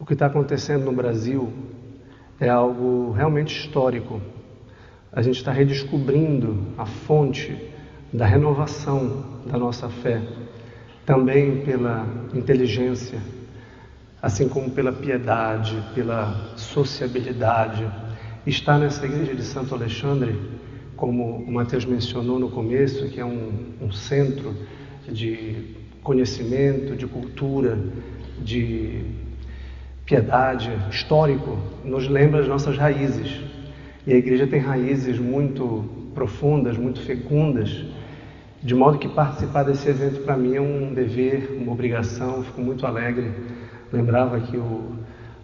O que está acontecendo no Brasil é algo realmente histórico. A gente está redescobrindo a fonte da renovação da nossa fé, também pela inteligência, assim como pela piedade, pela sociabilidade. Estar nessa igreja de Santo Alexandre, como o Mateus mencionou no começo, que é um centro de conhecimento, de cultura, de piedade, histórico, nos lembra as nossas raízes. E a igreja tem raízes muito profundas, muito fecundas, de modo que participar desse evento para mim é um dever, uma obrigação. Fico muito alegre. Lembrava que o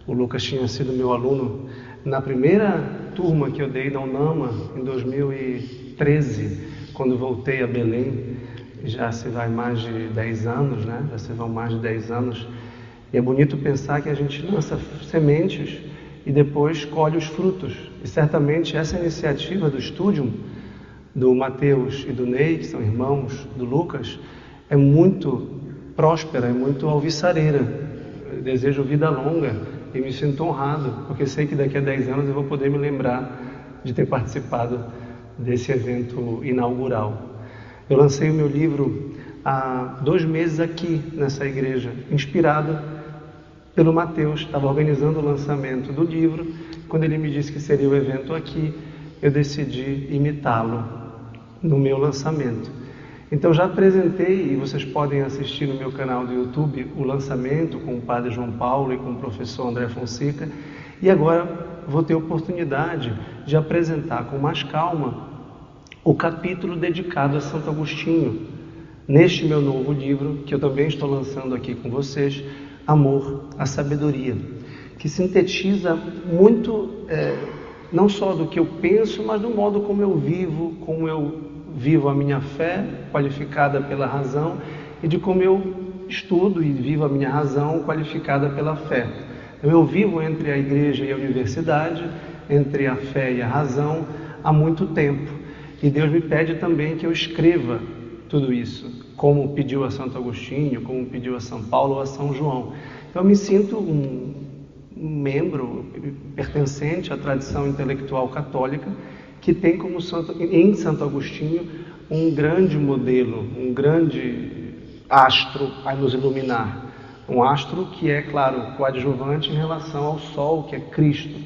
Lucas tinha sido meu aluno na primeira turma que eu dei na UNAMA, em 2013, quando voltei a Belém. Já se vai mais de 10 anos, né? Já se vão mais de 10 anos. E é bonito pensar que a gente lança sementes e depois colhe os frutos. E certamente essa iniciativa do Studium, do Mateus e do Ney, que são irmãos do Lucas, é muito próspera, é muito alvissareira. Eu desejo vida longa e me sinto honrado, porque sei que daqui a 10 anos eu vou poder me lembrar de ter participado desse evento inaugural. Eu lancei o meu livro há 2 meses aqui nessa igreja, inspirado pelo Mateus. Estava organizando o lançamento do livro. Quando ele me disse que seria o evento aqui, eu decidi imitá-lo no meu lançamento. Então já apresentei, e vocês podem assistir no meu canal do YouTube, o lançamento com o Padre João Paulo e com o professor André Fonseca, e agora vou ter a oportunidade de apresentar com mais calma o capítulo dedicado a Santo Agostinho, neste meu novo livro, que eu também estou lançando aqui com vocês, Amor à Sabedoria, que sintetiza muito, não só do que eu penso, mas do modo como eu vivo a minha fé, qualificada pela razão, e de como eu estudo e vivo a minha razão, qualificada pela fé. Então, eu vivo entre a igreja e a universidade, entre a fé e a razão, há muito tempo. E Deus me pede também que eu escreva tudo isso, como pediu a Santo Agostinho, como pediu a São Paulo ou a São João. Então eu me sinto um membro pertencente à tradição intelectual católica, que tem como em Santo Agostinho um grande modelo, um grande astro a nos iluminar. Um astro que é, claro, coadjuvante em relação ao Sol, que é Cristo,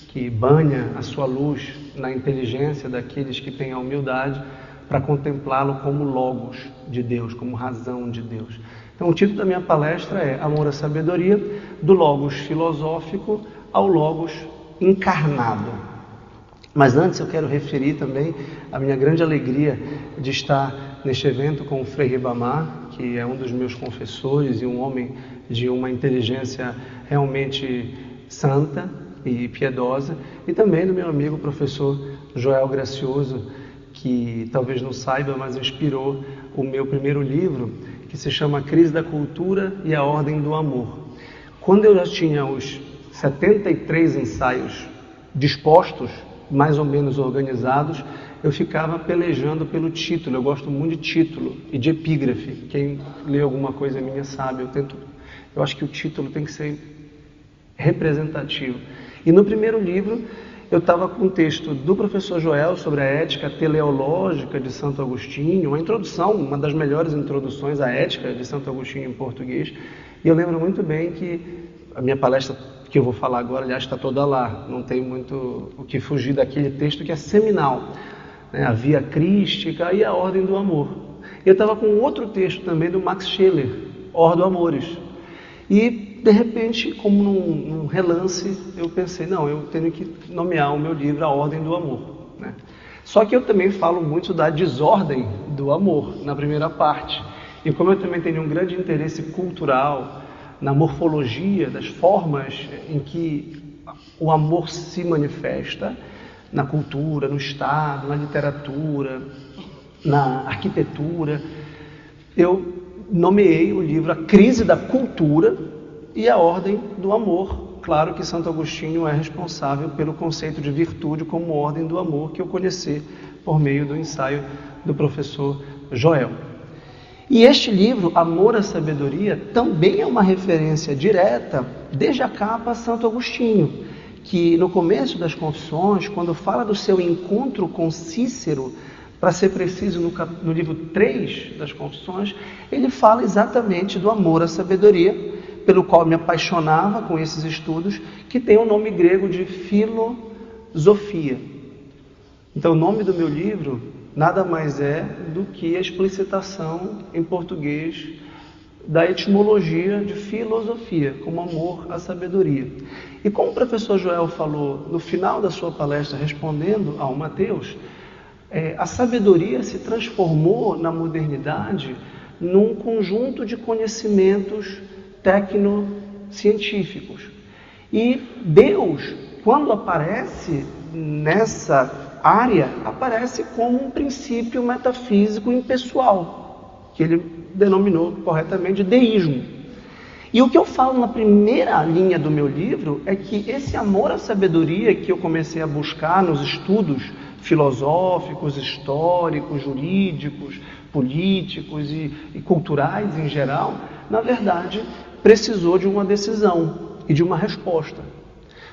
que banha a sua luz na inteligência daqueles que têm a humildade para contemplá-lo como Logos de Deus, como razão de Deus. Então o título da minha palestra é Amor à Sabedoria, do Logos filosófico ao Logos encarnado. Mas antes eu quero referir também a minha grande alegria de estar neste evento com o Frei Ribamar, que é um dos meus confessores e um homem de uma inteligência realmente santa e piedosa, e também do meu amigo professor Joel Gracioso, que talvez não saiba, mas inspirou o meu primeiro livro, que se chama Crise da Cultura e a Ordem do Amor. Quando eu já tinha os 73 ensaios dispostos, mais ou menos organizados, eu ficava pelejando pelo título. Eu gosto muito de título e de epígrafe. Quem lê alguma coisa minha sabe, eu acho que o título tem que ser representativo. E no primeiro livro eu estava com um texto do professor Joel sobre a ética teleológica de Santo Agostinho, uma introdução, uma das melhores introduções à ética de Santo Agostinho em português. E eu lembro muito bem que a minha palestra que eu vou falar agora, aliás, está toda lá, não tem muito o que fugir daquele texto que é seminal, né? A Via Crística e a Ordem do Amor. Eu estava com outro texto também do Max Scheler, Ordo Amores. E, de repente, como num relance, eu pensei, não, eu tenho que nomear o meu livro A Ordem do Amor, né? Só que eu também falo muito da desordem do amor, na primeira parte. E como eu também tenho um grande interesse cultural na morfologia das formas em que o amor se manifesta, na cultura, no Estado, na literatura, na arquitetura, eu nomeei o livro A Crise da Cultura e a Ordem do Amor. Claro que Santo Agostinho é responsável pelo conceito de virtude como ordem do amor, que eu conheci por meio do ensaio do professor Joel. E este livro, Amor à Sabedoria, também é uma referência direta, desde a capa, a Santo Agostinho, que no começo das Confissões, quando fala do seu encontro com Cícero, para ser preciso, no livro 3 das Confissões, ele fala exatamente do amor à sabedoria, pelo qual me apaixonava com esses estudos, que tem o nome grego de filosofia. Então, o nome do meu livro nada mais é do que a explicitação em português da etimologia de filosofia, como amor à sabedoria. E como o professor Joel falou no final da sua palestra, respondendo ao Mateus, a sabedoria se transformou na modernidade num conjunto de conhecimentos tecnocientíficos. E Deus, quando aparece nessa área, aparece como um princípio metafísico impessoal, que ele denominou corretamente de deísmo. E o que eu falo na primeira linha do meu livro é que esse amor à sabedoria que eu comecei a buscar nos estudos filosóficos, históricos, jurídicos, políticos e culturais em geral, na verdade, precisou de uma decisão e de uma resposta.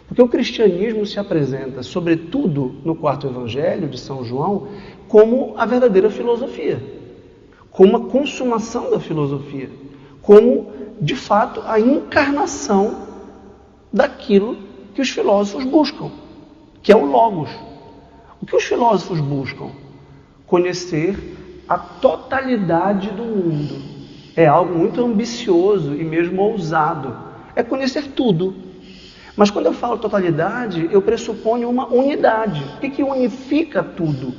Porque o cristianismo se apresenta, sobretudo no quarto evangelho de São João, como a verdadeira filosofia, como a consumação da filosofia, como, de fato, a encarnação daquilo que os filósofos buscam, que é o Logos. O que os filósofos buscam? Conhecer a totalidade do mundo. É algo muito ambicioso e mesmo ousado. É conhecer tudo. Mas quando eu falo totalidade, eu pressuponho uma unidade. O que unifica tudo?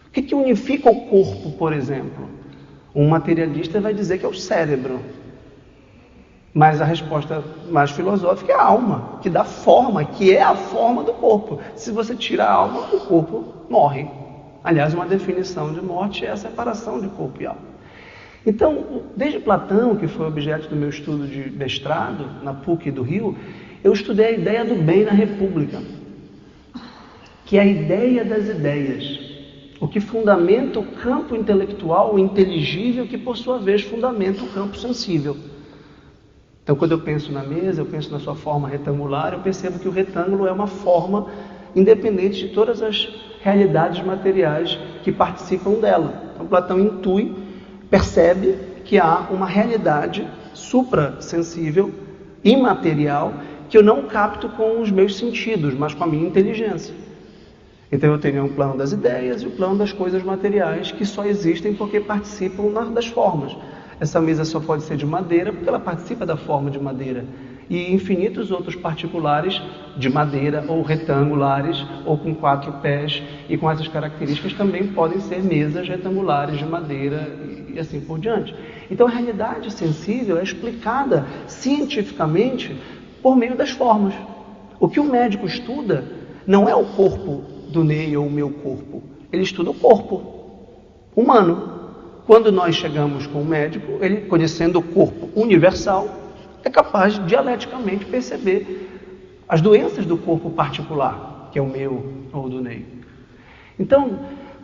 O que unifica o corpo, por exemplo? Um materialista vai dizer que é o cérebro. Mas a resposta mais filosófica é a alma, que dá forma, que é a forma do corpo. Se você tira a alma, o corpo morre. Aliás, uma definição de morte é a separação de corpo e alma. Então, desde Platão, que foi objeto do meu estudo de mestrado na PUC do Rio, eu estudei a ideia do bem na República, que é a ideia das ideias, o que fundamenta o campo intelectual, o inteligível, que por sua vez fundamenta o campo sensível. Então, quando eu penso na mesa, eu penso na sua forma retangular, eu percebo que o retângulo é uma forma independente de todas as realidades materiais que participam dela. Então, Platão intui, percebe que há uma realidade suprassensível, imaterial, que eu não capto com os meus sentidos, mas com a minha inteligência. Então, eu tenho um plano das ideias e o plano das coisas materiais que só existem porque participam das formas. Essa mesa só pode ser de madeira porque ela participa da forma de madeira. E infinitos outros particulares de madeira ou retangulares ou com 4 pés e com essas características também podem ser mesas retangulares de madeira e assim por diante. Então a realidade sensível é explicada cientificamente por meio das formas. O que o médico estuda não é o corpo do Ney ou o meu corpo. Ele estuda o corpo humano. Quando nós chegamos com o médico, ele, conhecendo o corpo universal, é capaz de dialeticamente perceber as doenças do corpo particular, que é o meu ou do Ney. Então,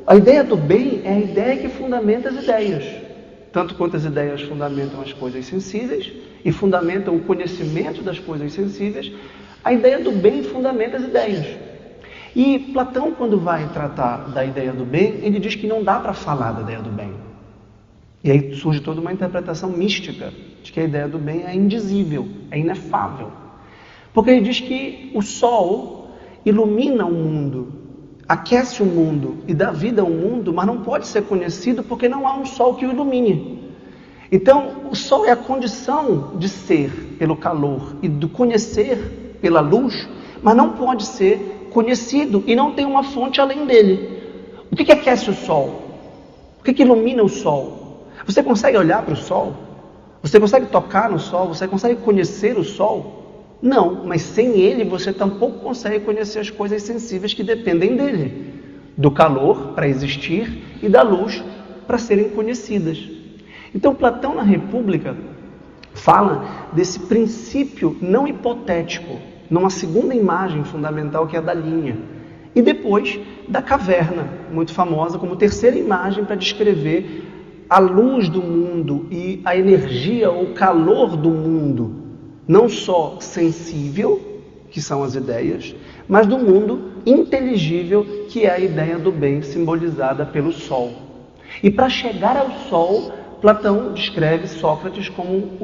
a ideia do bem é a ideia que fundamenta as ideias. Tanto quanto as ideias fundamentam as coisas sensíveis e fundamentam o conhecimento das coisas sensíveis, a ideia do bem fundamenta as ideias. E Platão, quando vai tratar da ideia do bem, ele diz que não dá para falar da ideia do bem. E aí surge toda uma interpretação mística de que a ideia do bem é indizível, é inefável. Porque ele diz que o sol ilumina o mundo, aquece o mundo e dá vida ao mundo, mas não pode ser conhecido porque não há um sol que o ilumine. Então, o sol é a condição de ser pelo calor e do conhecer pela luz, mas não pode ser conhecido e não tem uma fonte além dele. O que aquece o sol? O que ilumina o sol? Você consegue olhar para o sol? Você consegue tocar no sol? Você consegue conhecer o sol? Não, mas sem ele você tampouco consegue conhecer as coisas sensíveis que dependem dele. Do calor para existir e da luz para serem conhecidas. Então Platão na República fala desse princípio não hipotético, numa segunda imagem fundamental que é a da linha. E depois da caverna, muito famosa como terceira imagem para descrever a luz do mundo e a energia ou calor do mundo, não só sensível, que são as ideias, mas do mundo inteligível, que é a ideia do bem simbolizada pelo sol. E para chegar ao sol, Platão descreve Sócrates como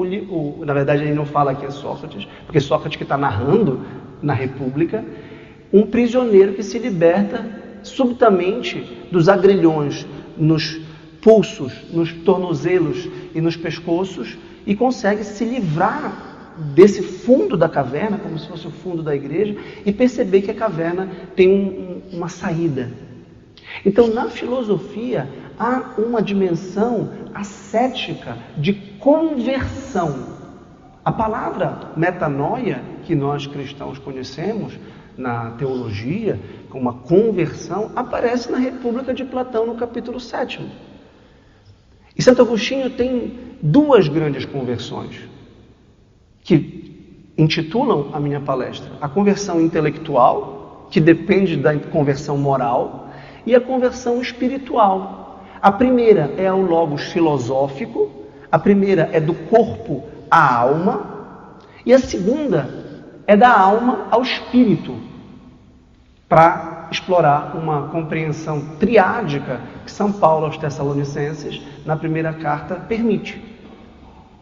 na verdade ele não fala que é Sócrates, porque Sócrates que está narrando na República, um prisioneiro que se liberta subitamente dos agrilhões nos pulsos, nos tornozelos e nos pescoços e consegue se livrar desse fundo da caverna, como se fosse o fundo da igreja, e perceber que a caverna tem uma saída. Então, na filosofia, há uma dimensão ascética de conversão. A palavra metanoia, que nós cristãos conhecemos na teologia, como uma conversão, aparece na República de Platão, no capítulo 7. E Santo Agostinho tem duas grandes conversões, que intitulam a minha palestra: a conversão intelectual, que depende da conversão moral, e a conversão espiritual. A primeira é ao logos filosófico, a primeira é do corpo à alma, e a segunda é da alma ao espírito, para explorar uma compreensão triádica que São Paulo aos Tessalonicenses, na primeira carta, permite.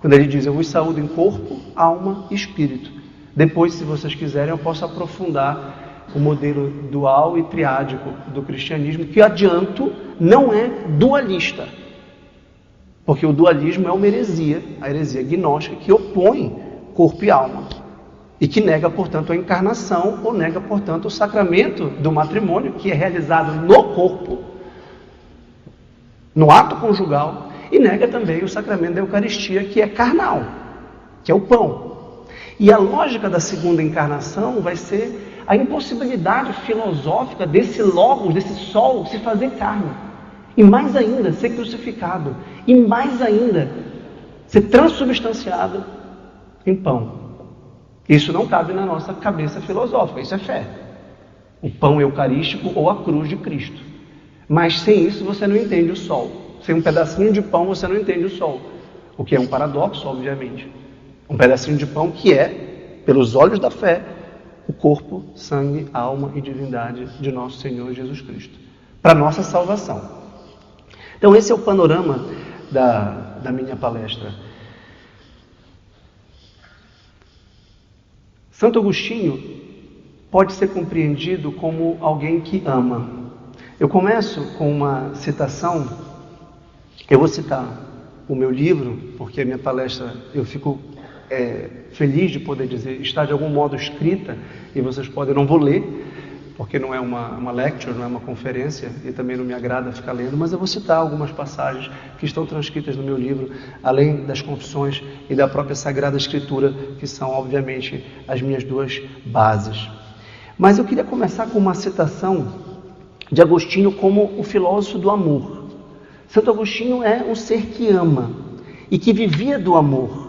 Quando ele diz: eu vos saúdo em corpo, alma e espírito. Depois, se vocês quiserem, eu posso aprofundar o modelo dual e triádico do cristianismo, que, adianto, não é dualista. Porque o dualismo é uma heresia, a heresia gnóstica, que opõe corpo e alma. E que nega, portanto, a encarnação, ou nega, portanto, o sacramento do matrimônio, que é realizado no corpo, no ato conjugal, e nega também o sacramento da Eucaristia, que é carnal, que é o pão. E a lógica da segunda encarnação vai ser a impossibilidade filosófica desse logos, desse sol, se fazer carne. E mais ainda, ser crucificado. E mais ainda, ser transubstanciado em pão. Isso não cabe na nossa cabeça filosófica, isso é fé. O pão eucarístico ou a cruz de Cristo. Mas sem isso você não entende o sol. Sem um pedacinho de pão você não entende o sol. O que é um paradoxo, obviamente. Um pedacinho de pão que é, pelos olhos da fé, o corpo, sangue, alma e divindade de nosso Senhor Jesus Cristo. Para nossa salvação. Então esse é o panorama da minha palestra. Santo Agostinho pode ser compreendido como alguém que ama. Eu começo com uma citação. Eu vou citar o meu livro, porque a minha palestra, eu fico feliz de poder dizer, está de algum modo escrita, e vocês podem, eu não vou ler, porque não é uma lecture, não é uma conferência, e também não me agrada ficar lendo, mas eu vou citar algumas passagens que estão transcritas no meu livro, além das confissões e da própria Sagrada Escritura, que são, obviamente, as minhas duas bases. Mas eu queria começar com uma citação de Agostinho como o filósofo do amor. Santo Agostinho é um ser que ama e que vivia do amor.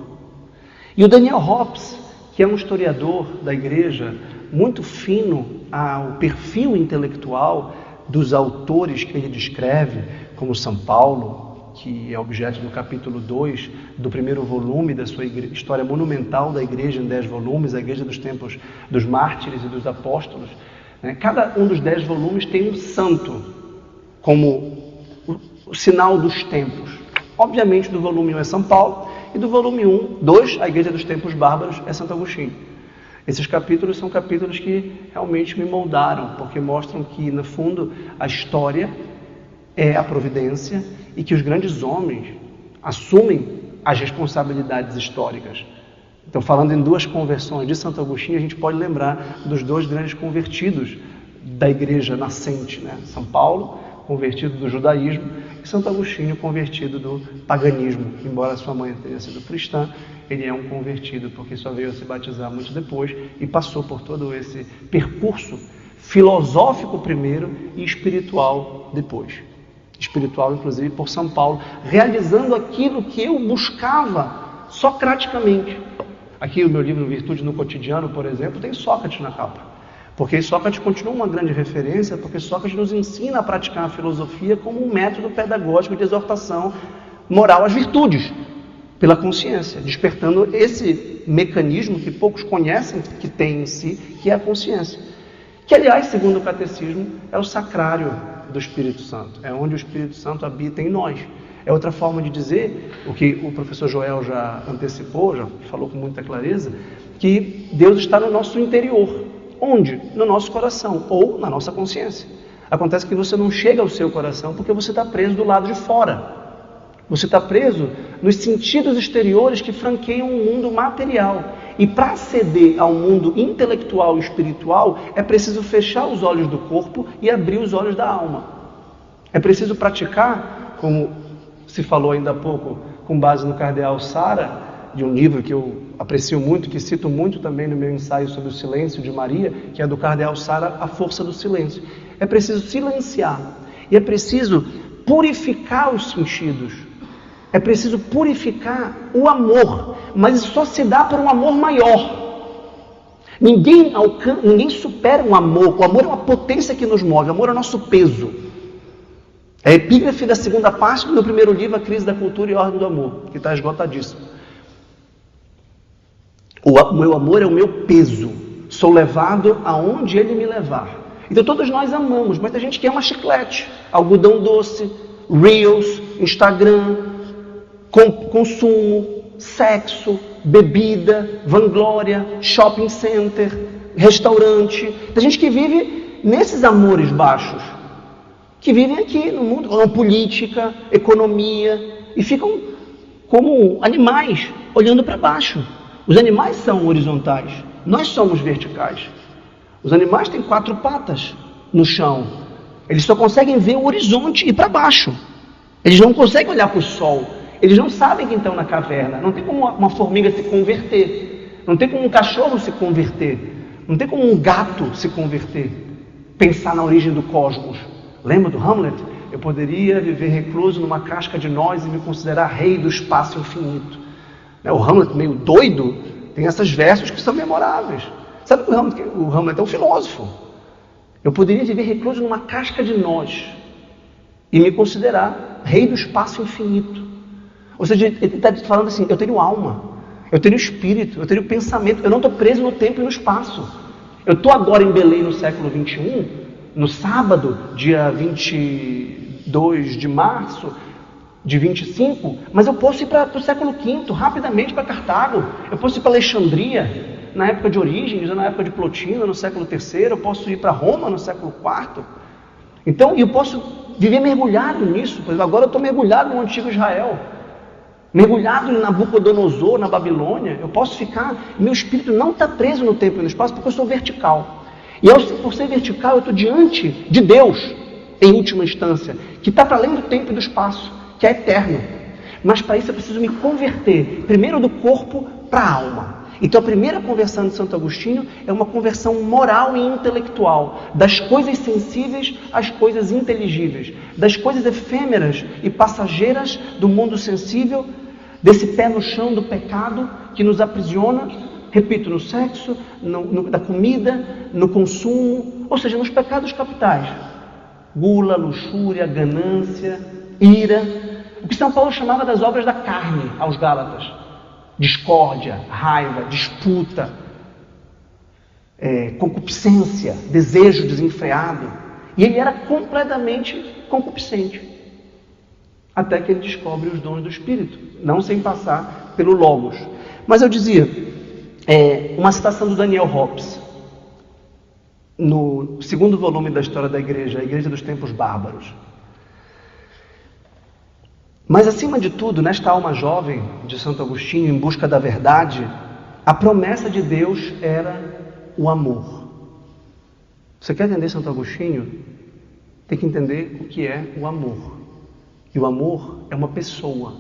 E o Daniel Hobbes, que é um historiador da igreja, muito fino ao perfil intelectual dos autores que ele descreve, como São Paulo, que é objeto do capítulo 2 do primeiro volume da sua história monumental da igreja, em 10 volumes, a igreja dos tempos dos mártires e dos apóstolos. Cada um dos 10 volumes tem um santo como o sinal dos tempos. Obviamente, do volume 1 é São Paulo, e do volume 2, a igreja dos tempos bárbaros, é Santo Agostinho. Esses capítulos são capítulos que realmente me moldaram, porque mostram que, no fundo, a história é a providência e que os grandes homens assumem as responsabilidades históricas. Então, falando em duas conversões de Santo Agostinho, a gente pode lembrar dos dois grandes convertidos da igreja nascente, São Paulo, convertido do judaísmo, e Santo Agostinho, convertido do paganismo. Embora sua mãe tenha sido cristã, ele é um convertido, porque só veio a se batizar muito depois e passou por todo esse percurso filosófico primeiro e espiritual depois. Espiritual, inclusive, por São Paulo, realizando aquilo que eu buscava socraticamente. Aqui o meu livro Virtude no Cotidiano, por exemplo, tem Sócrates na capa. Porque Sócrates continua uma grande referência, porque Sócrates nos ensina a praticar a filosofia como um método pedagógico de exortação moral às virtudes, pela consciência, despertando esse mecanismo que poucos conhecem que tem em si, que é a consciência. Que, aliás, segundo o catecismo, é o sacrário do Espírito Santo, é onde o Espírito Santo habita em nós. É outra forma de dizer, o que o professor Joel já antecipou, já falou com muita clareza, que Deus está no nosso interior. Onde? No nosso coração, ou na nossa consciência. Acontece que você não chega ao seu coração porque você está preso do lado de fora. Você está preso nos sentidos exteriores que franqueiam o mundo material. E para aceder ao mundo intelectual e espiritual, é preciso fechar os olhos do corpo e abrir os olhos da alma. É preciso praticar, como se falou ainda há pouco, com base no Cardeal Sara, de um livro que eu aprecio muito, que cito muito também no meu ensaio sobre o silêncio de Maria, que é do Cardeal Sara, A Força do Silêncio. É preciso silenciar e é preciso purificar os sentidos. É preciso purificar o amor, mas isso só se dá por um amor maior. Ninguém supera um amor. O amor é uma potência que nos move, o amor é o nosso peso. É a epígrafe da segunda parte do meu primeiro livro, A Crise da Cultura e Ordem do Amor, que está esgotadíssimo. O meu amor é o meu peso, sou levado aonde ele me levar. Então todos nós amamos, mas tem gente que ama chiclete, algodão doce, Reels, Instagram, consumo, sexo, bebida, vanglória, shopping center, restaurante. Tem gente que vive nesses amores baixos, que vivem aqui no mundo, na política, economia, e ficam como animais, olhando para baixo. Os animais são horizontais, nós somos verticais. Os animais têm 4 patas no chão. Eles só conseguem ver o horizonte e para baixo. Eles não conseguem olhar para o sol. Eles não sabem que estão na caverna. Não tem como uma formiga se converter. Não tem como um cachorro se converter. Não tem como um gato se converter. Pensar na origem do cosmos. Lembra do Hamlet? Eu poderia viver recluso numa casca de nós e me considerar rei do espaço infinito. O Hamlet, meio doido, tem esses versos que são memoráveis. Sabe que o Hamlet é um filósofo. Eu poderia viver recluso numa casca de nós e me considerar rei do espaço infinito. Ou seja, ele está falando assim, eu tenho alma, eu tenho espírito, eu tenho pensamento, eu não estou preso no tempo e no espaço. Eu estou agora em Belém no século 21, no sábado, dia 22 de março de 25, mas eu posso ir para o século V, rapidamente para Cartago, eu posso ir para Alexandria, na época de Orígenes, ou na época de Plotino, no século III, eu posso ir para Roma no século IV. Então, eu posso viver mergulhado nisso. Por exemplo, agora eu estou mergulhado no antigo Israel, mergulhado em Nabucodonosor, na Babilônia. Eu posso ficar, meu espírito não está preso no tempo e no espaço, porque eu sou vertical. E por ser vertical, eu estou diante de Deus, em última instância, que está para além do tempo e do espaço, que é eterno. Mas para isso eu preciso me converter, primeiro do corpo para a alma. Então a primeira conversão de Santo Agostinho é uma conversão moral e intelectual, das coisas sensíveis às coisas inteligíveis, das coisas efêmeras e passageiras do mundo sensível, desse pé no chão do pecado que nos aprisiona, repito, no sexo, na comida, no consumo, ou seja, nos pecados capitais. Gula, luxúria, ganância, ira, o que São Paulo chamava das obras da carne aos Gálatas. Discórdia, raiva, disputa, concupiscência, desejo desenfreado. E ele era completamente concupiscente. Até que ele descobre os dons do Espírito, não sem passar pelo Logos. Mas eu dizia, uma citação do Daniel Hobbes, no segundo volume da História da Igreja, a Igreja dos Tempos Bárbaros. Mas, acima de tudo, nesta alma jovem de Santo Agostinho, em busca da verdade, a promessa de Deus era o amor. Você quer entender Santo Agostinho? Tem que entender o que é o amor. E o amor é uma pessoa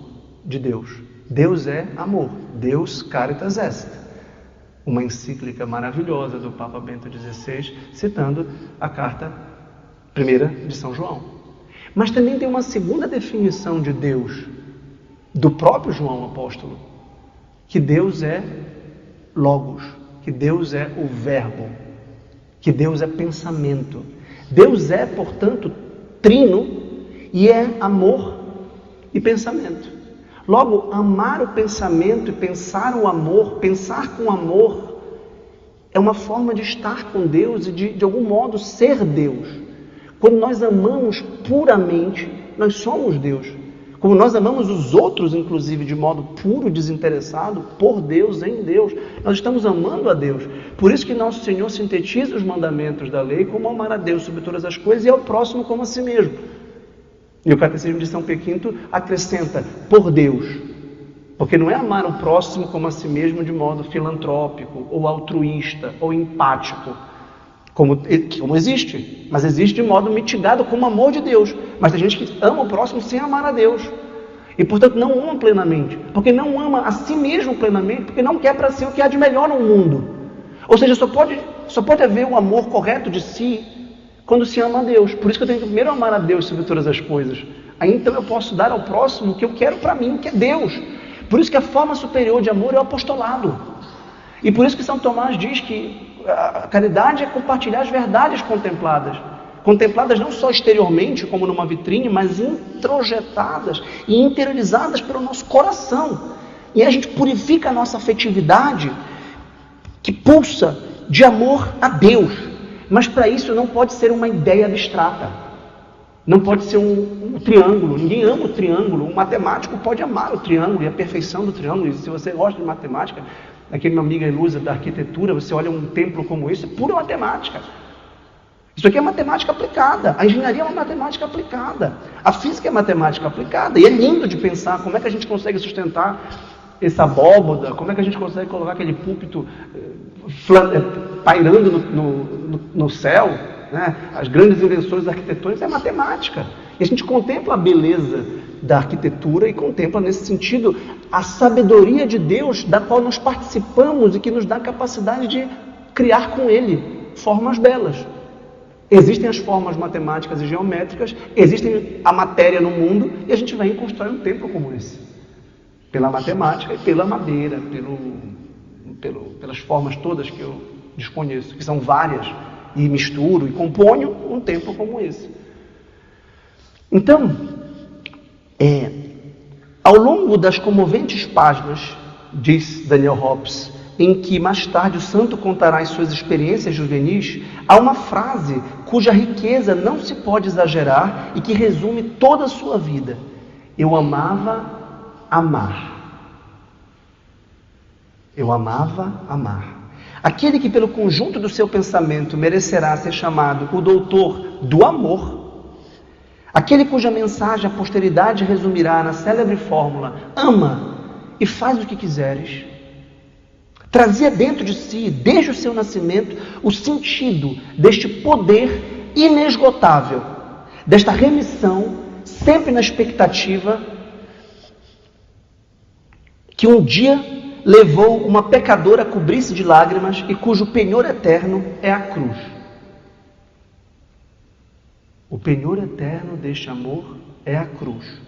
de Deus. Deus é amor. Deus caritas est. Uma encíclica maravilhosa do Papa Bento XVI, citando a carta primeira de São João. Mas também tem uma segunda definição de Deus, do próprio João Apóstolo, que Deus é Logos, que Deus é o Verbo, que Deus é pensamento. Deus é, portanto, trino e é amor e pensamento. Logo, amar o pensamento e pensar o amor, pensar com amor, é uma forma de estar com Deus e de algum modo ser Deus. Quando nós amamos puramente, nós somos Deus. Como nós amamos os outros, inclusive, de modo puro, desinteressado, por Deus, em Deus, nós estamos amando a Deus. Por isso que nosso Senhor sintetiza os mandamentos da lei como amar a Deus sobre todas as coisas e ao próximo como a si mesmo. E o Catecismo de São Pio V acrescenta, por Deus. Porque não é amar o próximo como a si mesmo de modo filantrópico, ou altruísta, ou empático, como existe, mas existe de modo mitigado como amor de Deus. Mas tem gente que ama o próximo sem amar a Deus. E, portanto, não ama plenamente. Porque não ama a si mesmo plenamente, porque não quer para si o que há de melhor no mundo. Ou seja, só pode haver o amor correto de si quando se ama a Deus. Por isso que eu tenho que primeiro amar a Deus sobre todas as coisas. Aí então eu posso dar ao próximo o que eu quero para mim, que é Deus. Por isso que a forma superior de amor é o apostolado. E por isso que São Tomás diz que a caridade é compartilhar as verdades contempladas. Contempladas não só exteriormente, como numa vitrine, mas introjetadas e interiorizadas pelo nosso coração. E a gente purifica a nossa afetividade, que pulsa de amor a Deus. Mas para isso não pode ser uma ideia abstrata. Não pode ser um triângulo. Ninguém ama o triângulo. Um matemático pode amar o triângulo e a perfeição do triângulo. E se você gosta de matemática, aqui minha amiga ilusa da arquitetura, você olha um templo como esse, é pura matemática. Isso aqui é matemática aplicada. A engenharia é uma matemática aplicada. A física é matemática aplicada. E é lindo de pensar como é que a gente consegue sustentar essa abóboda, como é que a gente consegue colocar aquele púlpito pairando no céu, né? As grandes invenções arquitetônicas é matemática. E a gente contempla a beleza da arquitetura e contempla nesse sentido a sabedoria de Deus da qual nós participamos e que nos dá a capacidade de criar com Ele formas belas. Existem as formas matemáticas e geométricas, existe a matéria no mundo e a gente vem e constrói um templo como esse. Pela matemática e pela madeira, pelas formas todas que eu desconheço, que são várias, e misturo e componho um templo como esse. Então, ao longo das comoventes páginas, diz Daniel Hobbes, em que mais tarde o santo contará as suas experiências juvenis, há uma frase cuja riqueza não se pode exagerar e que resume toda a sua vida. Eu amava amar. Eu amava amar. Aquele que pelo conjunto do seu pensamento merecerá ser chamado o doutor do amor, aquele cuja mensagem a posteridade resumirá na célebre fórmula ama e faz o que quiseres, trazia dentro de si, desde o seu nascimento, o sentido deste poder inesgotável, desta remissão, sempre na expectativa que um dia levou uma pecadora a cobrir-se de lágrimas e cujo penhor eterno é a cruz. O penhor eterno deste amor é a cruz.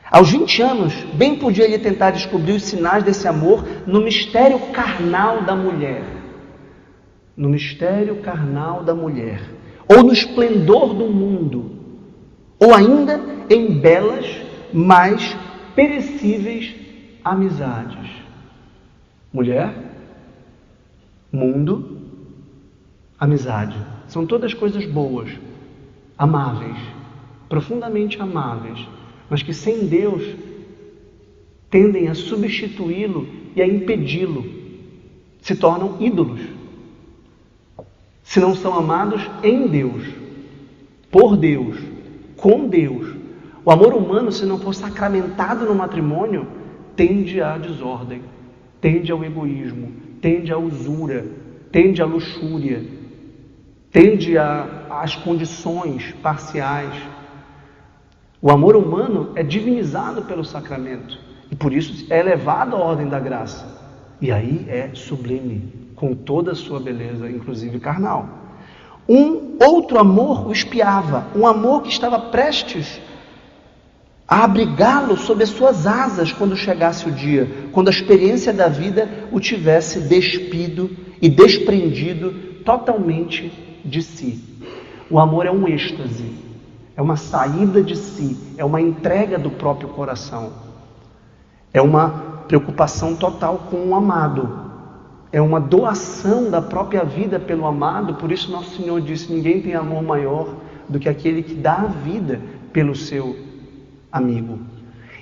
Aos 20 anos, bem podia ele tentar descobrir os sinais desse amor no mistério carnal da mulher. No mistério carnal da mulher. Ou no esplendor do mundo. Ou ainda em belas, mas perecíveis amizades. Mulher, mundo, amizade. São todas coisas boas, amáveis, profundamente amáveis, mas que sem Deus tendem a substituí-lo e a impedi-lo. Se tornam ídolos. Se não são amados em Deus, por Deus, com Deus. O amor humano, se não for sacramentado no matrimônio, tende à desordem, tende ao egoísmo, tende à usura, tende à luxúria, tende às condições parciais. O amor humano é divinizado pelo sacramento e por isso é elevado à ordem da graça. E aí é sublime, com toda a sua beleza, inclusive carnal. Um outro amor o espiava, um amor que estava prestes a abrigá-lo sob as suas asas quando chegasse o dia, quando a experiência da vida o tivesse despido e desprendido totalmente de si. O amor é um êxtase, é uma saída de si, é uma entrega do próprio coração. É uma preocupação total com o amado. É uma doação da própria vida pelo amado. Por isso nosso Senhor disse: ninguém tem amor maior do que aquele que dá a vida pelo seu amigo.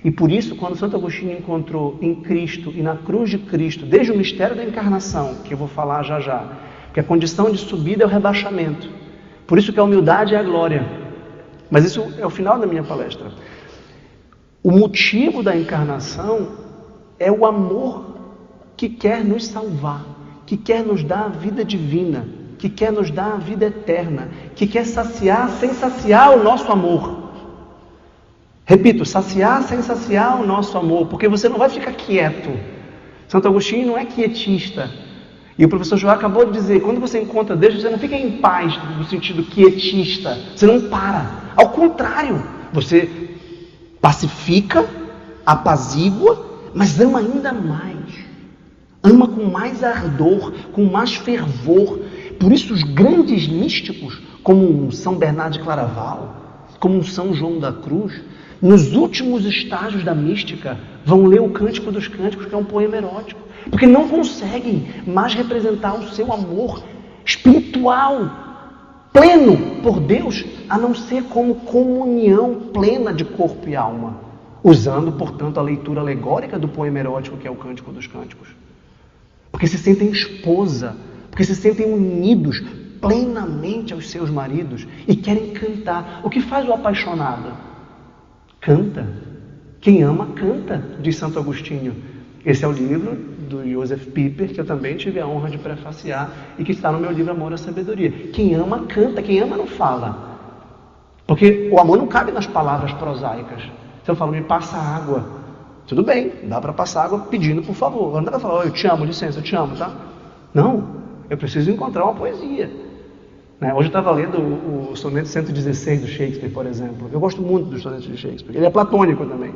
E por isso, quando Santo Agostinho encontrou em Cristo e na cruz de Cristo, desde o mistério da encarnação, que eu vou falar já já, que a condição de subida é o rebaixamento. Por isso que a humildade é a glória. Mas isso é o final da minha palestra. O motivo da encarnação é o amor que quer nos salvar, que quer nos dar a vida divina, que quer nos dar a vida eterna, que quer saciar sem saciar o nosso amor. Repito, saciar sem saciar o nosso amor, porque você não vai ficar quieto. Santo Agostinho não é quietista. E o professor João acabou de dizer, quando você encontra Deus, você não fica em paz no sentido quietista, você não para. Ao contrário, você pacifica, apazigua, mas ama ainda mais. Ama com mais ardor, com mais fervor. Por isso os grandes místicos, como São Bernardo de Claraval, como São João da Cruz, nos últimos estágios da mística, vão ler o Cântico dos Cânticos, que é um poema erótico, porque não conseguem mais representar o seu amor espiritual, pleno por Deus, a não ser como comunhão plena de corpo e alma, usando, portanto, a leitura alegórica do poema erótico, que é o Cântico dos Cânticos. Porque se sentem esposa, porque se sentem unidos plenamente aos seus maridos e querem cantar. O que faz o apaixonado? Canta. Quem ama, canta, diz Santo Agostinho. Esse é o livro do Joseph Pieper, que eu também tive a honra de prefaciar e que está no meu livro Amor à Sabedoria. Quem ama, canta. Quem ama, não fala. Porque o amor não cabe nas palavras prosaicas. Se eu falo, me passa água, tudo bem, dá para passar água pedindo por favor. Agora não dá para falar, eu te amo, licença, eu te amo, tá? Não, eu preciso encontrar uma poesia. Hoje eu estava lendo o soneto 116 do Shakespeare, por exemplo. Eu gosto muito dos sonetos de Shakespeare. Ele é platônico também.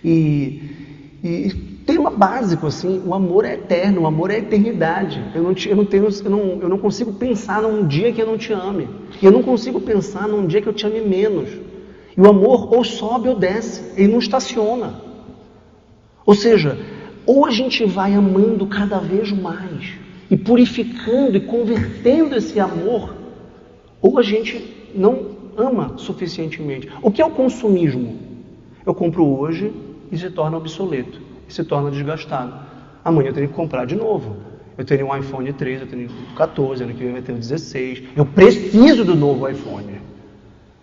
E tema básico, assim, o amor é eterno, o amor é a eternidade. Eu não consigo pensar num dia que eu não te ame. E eu não consigo pensar num dia que eu te ame menos. E o amor ou sobe ou desce, ele não estaciona. Ou seja, ou a gente vai amando cada vez mais, e purificando e convertendo esse amor, ou a gente não ama suficientemente. O que é o consumismo? Eu compro hoje e se torna obsoleto, e se torna desgastado. Amanhã eu tenho que comprar de novo. Eu tenho um iPhone 13, eu tenho 14, ano que vem vai ter o 16. Eu preciso do novo iPhone.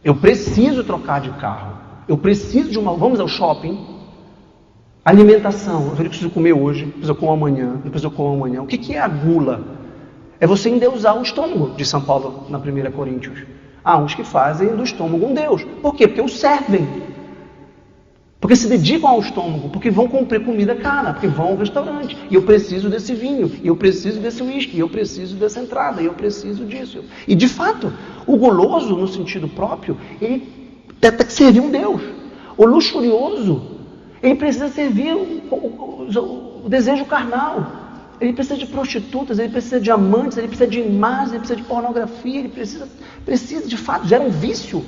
Eu preciso trocar de carro. Eu preciso de uma... Vamos ao shopping. Alimentação. Eu preciso comer hoje, preciso comer amanhã, preciso comer amanhã. O que é a gula? É você endeusar o estômago, de São Paulo na 1 Coríntios. Há uns que fazem do estômago um Deus. Por quê? Porque o servem. Porque se dedicam ao estômago, porque vão comprar comida cara, porque vão ao restaurante. E eu preciso desse vinho, e eu preciso desse uísque, e eu preciso dessa entrada, e eu preciso disso. E de fato, o goloso, no sentido próprio, ele tem que servir um Deus. O luxurioso, ele precisa servir o desejo carnal. Ele precisa de prostitutas, ele precisa de amantes, ele precisa de imagens, ele precisa de pornografia, ele precisa de fato, gera um vício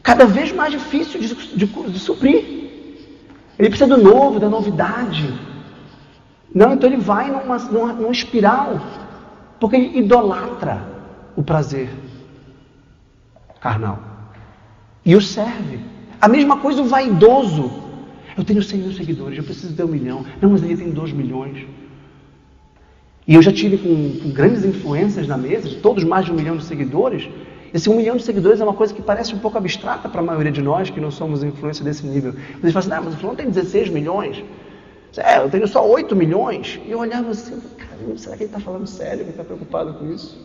cada vez mais difícil de suprir. Ele precisa do novo, da novidade. Não, então ele vai numa espiral, porque ele idolatra o prazer carnal e o serve. A mesma coisa o vaidoso. Eu tenho 100 mil seguidores, eu preciso ter 1 milhão. Não, mas ele tem 2 milhões. E eu já tive com grandes influências na mesa, todos mais de 1 milhão de seguidores. Esse 1 milhão de seguidores é uma coisa que parece um pouco abstrata para a maioria de nós que não somos influência desse nível. Eles falam assim, mas o fulano tem 16 milhões. Eu tenho só 8 milhões. E eu olhava assim, caramba, será que ele está falando sério? Ele está preocupado com isso?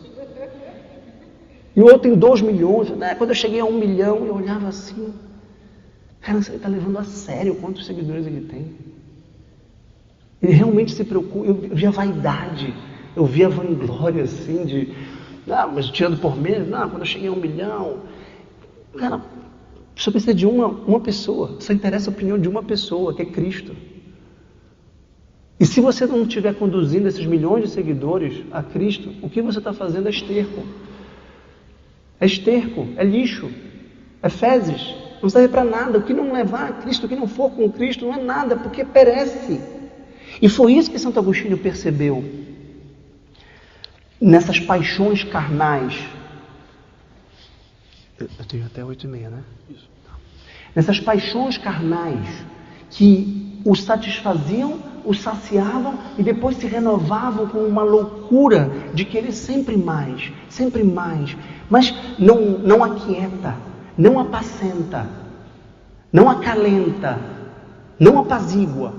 E o outro tem 2 milhões. Quando eu cheguei a 1 milhão, eu olhava assim, cara, ele está levando a sério quantos seguidores ele tem. Ele realmente se preocupa. Eu via vaidade, eu via vanglória assim de... mas tirando por mês, quando eu cheguei a 1 milhão, cara, só precisa de uma pessoa, só interessa a opinião de uma pessoa, que é Cristo. E se você não estiver conduzindo esses milhões de seguidores a Cristo, o que você está fazendo é esterco. É esterco, é lixo, é fezes. não serve para nada. O que não levar a Cristo, o que não for com Cristo, não é nada, porque perece. E foi isso que Santo Agostinho percebeu nessas paixões carnais. Eu tenho até 8h30, né? Isso. Nessas paixões carnais que o satisfaziam, o saciavam e depois se renovavam com uma loucura de querer sempre mais, mas não aquieta, não apacenta, não acalenta, não apazigua.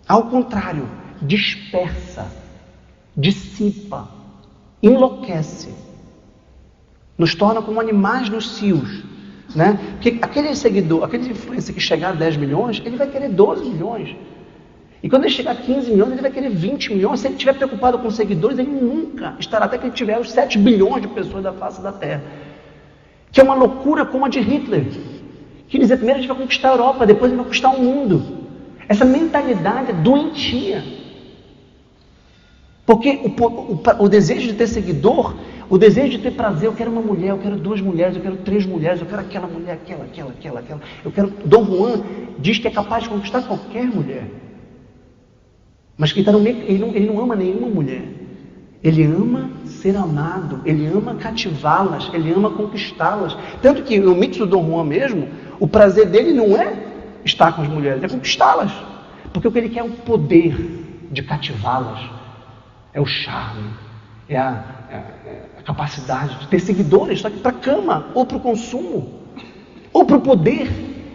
Ao contrário, dispersa, dissipa, enlouquece, nos torna como animais nos cios, né? Porque aquele seguidor, aquele influencer que chegar a 10 milhões, ele vai querer 12 milhões. E quando ele chegar a 15 milhões, ele vai querer 20 milhões. Se ele estiver preocupado com seguidores, ele nunca estará, até que ele tiver os 7 bilhões de pessoas da face da Terra. Que é uma loucura como a de Hitler, que dizia, primeiro a gente vai conquistar a Europa, depois a gente vai conquistar o mundo. Essa mentalidade é doentia. Porque o desejo de ter seguidor, o desejo de ter prazer, eu quero uma mulher, eu quero 2 mulheres, eu quero 3 mulheres, eu quero aquela mulher, aquela. Eu quero... Dom Juan diz que é capaz de conquistar qualquer mulher. Mas que ele não ama nenhuma mulher. Ele ama ser amado, ele ama cativá-las, ele ama conquistá-las. Tanto que no mito do Dom Juan mesmo, o prazer dele não é estar com as mulheres, é conquistá-las. Porque o que ele quer é o poder de cativá-las, é o charme, é a capacidade de ter seguidores, só que para a cama, ou para o consumo, ou para o poder.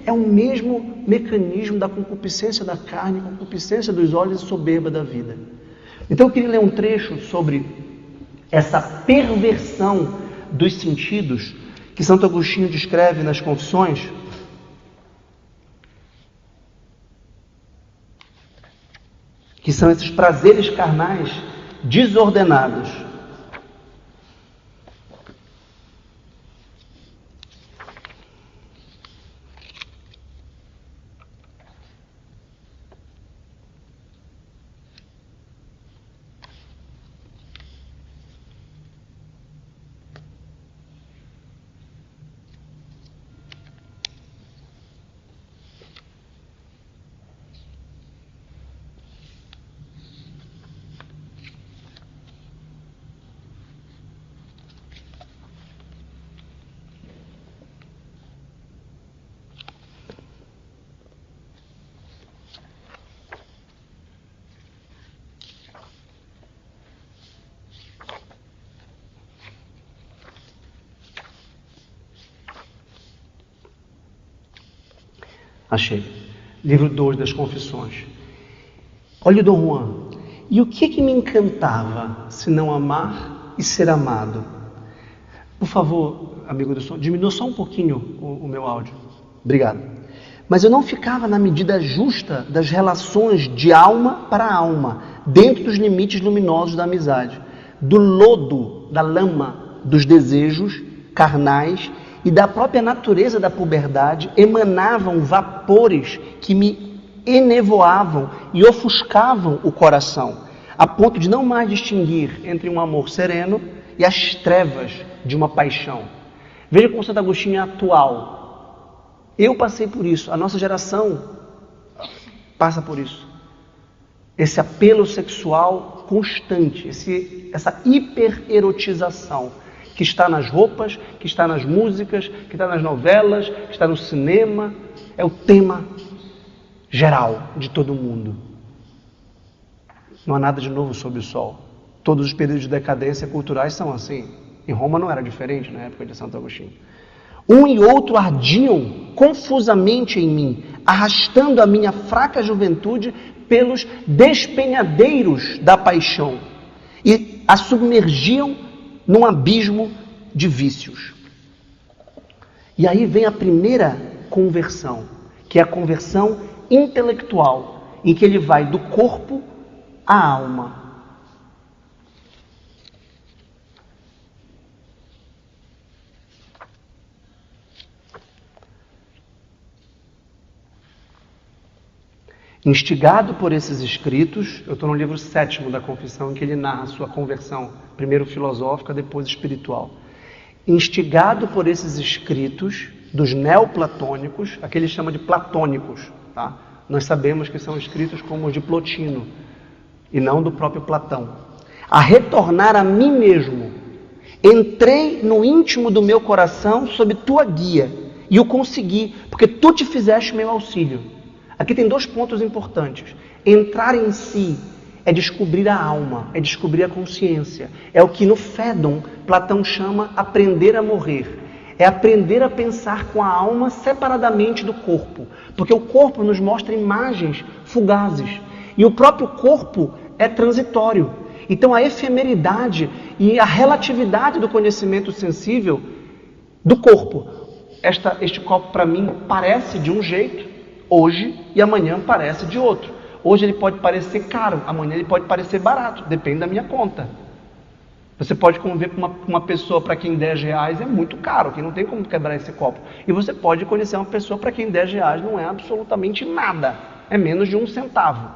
É o mesmo mecanismo da concupiscência da carne, concupiscência dos olhos e soberba da vida. Então eu queria ler um trecho sobre essa perversão dos sentidos que Santo Agostinho descreve nas Confissões. Que são esses prazeres carnais desordenados. Achei. Livro 2 das Confissões. Olha o Dom Juan. E o que me encantava, se não amar e ser amado? Por favor, amigo do som, diminua só um pouquinho o meu áudio. Obrigado. Mas eu não ficava na medida justa das relações de alma para alma, dentro dos limites luminosos da amizade. Do lodo, da lama, dos desejos carnais e da própria natureza da puberdade emanavam vapores que me enevoavam e ofuscavam o coração, a ponto de não mais distinguir entre um amor sereno e as trevas de uma paixão. Veja como Santo Agostinho é atual. Eu passei por isso, a nossa geração passa por isso. Esse apelo sexual constante, essa hipererotização que está nas roupas, que está nas músicas, que está nas novelas, que está no cinema, é o tema geral de todo mundo. Não há nada de novo sob o sol. Todos os períodos de decadência culturais são assim. Em Roma não era diferente na época de Santo Agostinho. Um e outro ardiam confusamente em mim, arrastando a minha fraca juventude pelos despenhadeiros da paixão e a submergiam num abismo de vícios. E aí vem a primeira conversão, que é a conversão intelectual, em que ele vai do corpo à alma. Instigado por esses escritos, eu estou no livro 7º da Confissão, em que ele narra a sua conversão, primeiro filosófica, depois espiritual. Instigado por esses escritos, dos neoplatônicos, aqui ele chama de platônicos, tá? Nós sabemos que são escritos como os de Plotino, e não do próprio Platão. A retornar a mim mesmo, entrei no íntimo do meu coração sob tua guia, e o consegui, porque tu te fizeste meu auxílio. Aqui tem 2 pontos importantes. Entrar em si é descobrir a alma, é descobrir a consciência. É o que no Fédon Platão chama aprender a morrer. É aprender a pensar com a alma separadamente do corpo. Porque o corpo nos mostra imagens fugazes. E o próprio corpo é transitório. Então a efemeridade e a relatividade do conhecimento sensível do corpo. Este copo para mim parece de um jeito hoje e amanhã parece de outro. Hoje ele pode parecer caro, amanhã ele pode parecer barato, depende da minha conta. Você pode conviver com uma pessoa para quem R$10 é muito caro, que não tem como quebrar esse copo. E você pode conhecer uma pessoa para quem R$10 não é absolutamente nada, é menos de 1 centavo.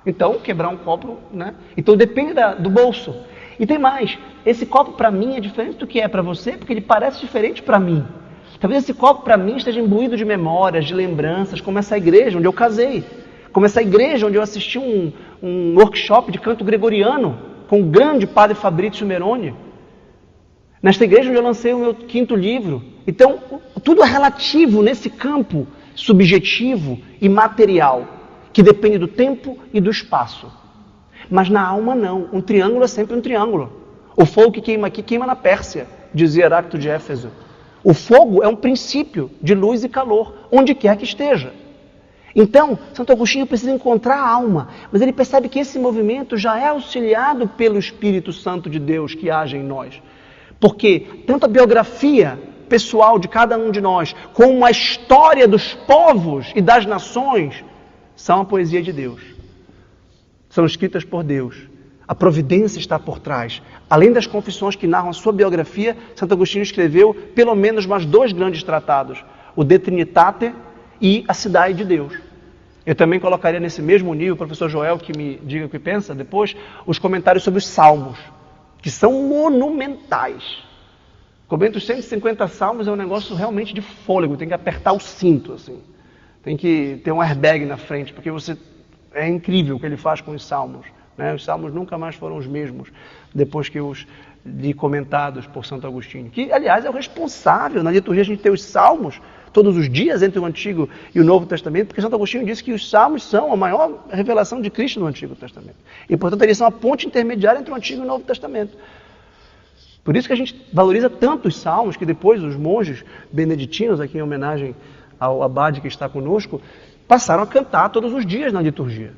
Então, quebrar um copo, né? Então depende do bolso. E tem mais, esse copo para mim é diferente do que é para você, porque ele parece diferente para mim. Talvez esse copo para mim esteja imbuído de memórias, de lembranças, como essa igreja onde eu casei. Como essa igreja onde eu assisti um workshop de canto gregoriano com o grande padre Fabrício Meroni. Nesta igreja onde eu lancei o meu 5º livro. Então, tudo é relativo nesse campo subjetivo e material, que depende do tempo e do espaço. Mas na alma não. Um triângulo é sempre um triângulo. O fogo que queima aqui, queima na Pérsia, dizia Heráclito de Éfeso. O fogo é um princípio de luz e calor, onde quer que esteja. Então, Santo Agostinho precisa encontrar a alma, mas ele percebe que esse movimento já é auxiliado pelo Espírito Santo de Deus que age em nós. Porque tanto a biografia pessoal de cada um de nós, como a história dos povos e das nações, são a poesia de Deus. São escritas por Deus. A providência está por trás. Além das confissões que narram a sua biografia, Santo Agostinho escreveu pelo menos mais 2 grandes tratados, o De Trinitate e a Cidade de Deus. Eu também colocaria nesse mesmo nível, o professor Joel, que me diga o que pensa depois, os comentários sobre os salmos, que são monumentais. Comentar os 150 salmos é um negócio realmente de fôlego, tem que apertar o cinto, assim. Tem que ter um airbag na frente, porque é incrível o que ele faz com os salmos. Né? Os salmos nunca mais foram os mesmos depois que os li comentados por Santo Agostinho, que, aliás, é o responsável. Na liturgia a gente tem os salmos todos os dias entre o Antigo e o Novo Testamento, porque Santo Agostinho disse que os salmos são a maior revelação de Cristo no Antigo Testamento. E, portanto, eles são a ponte intermediária entre o Antigo e o Novo Testamento. Por isso que a gente valoriza tanto os salmos, que depois os monges beneditinos, aqui em homenagem ao abade que está conosco, passaram a cantar todos os dias na liturgia.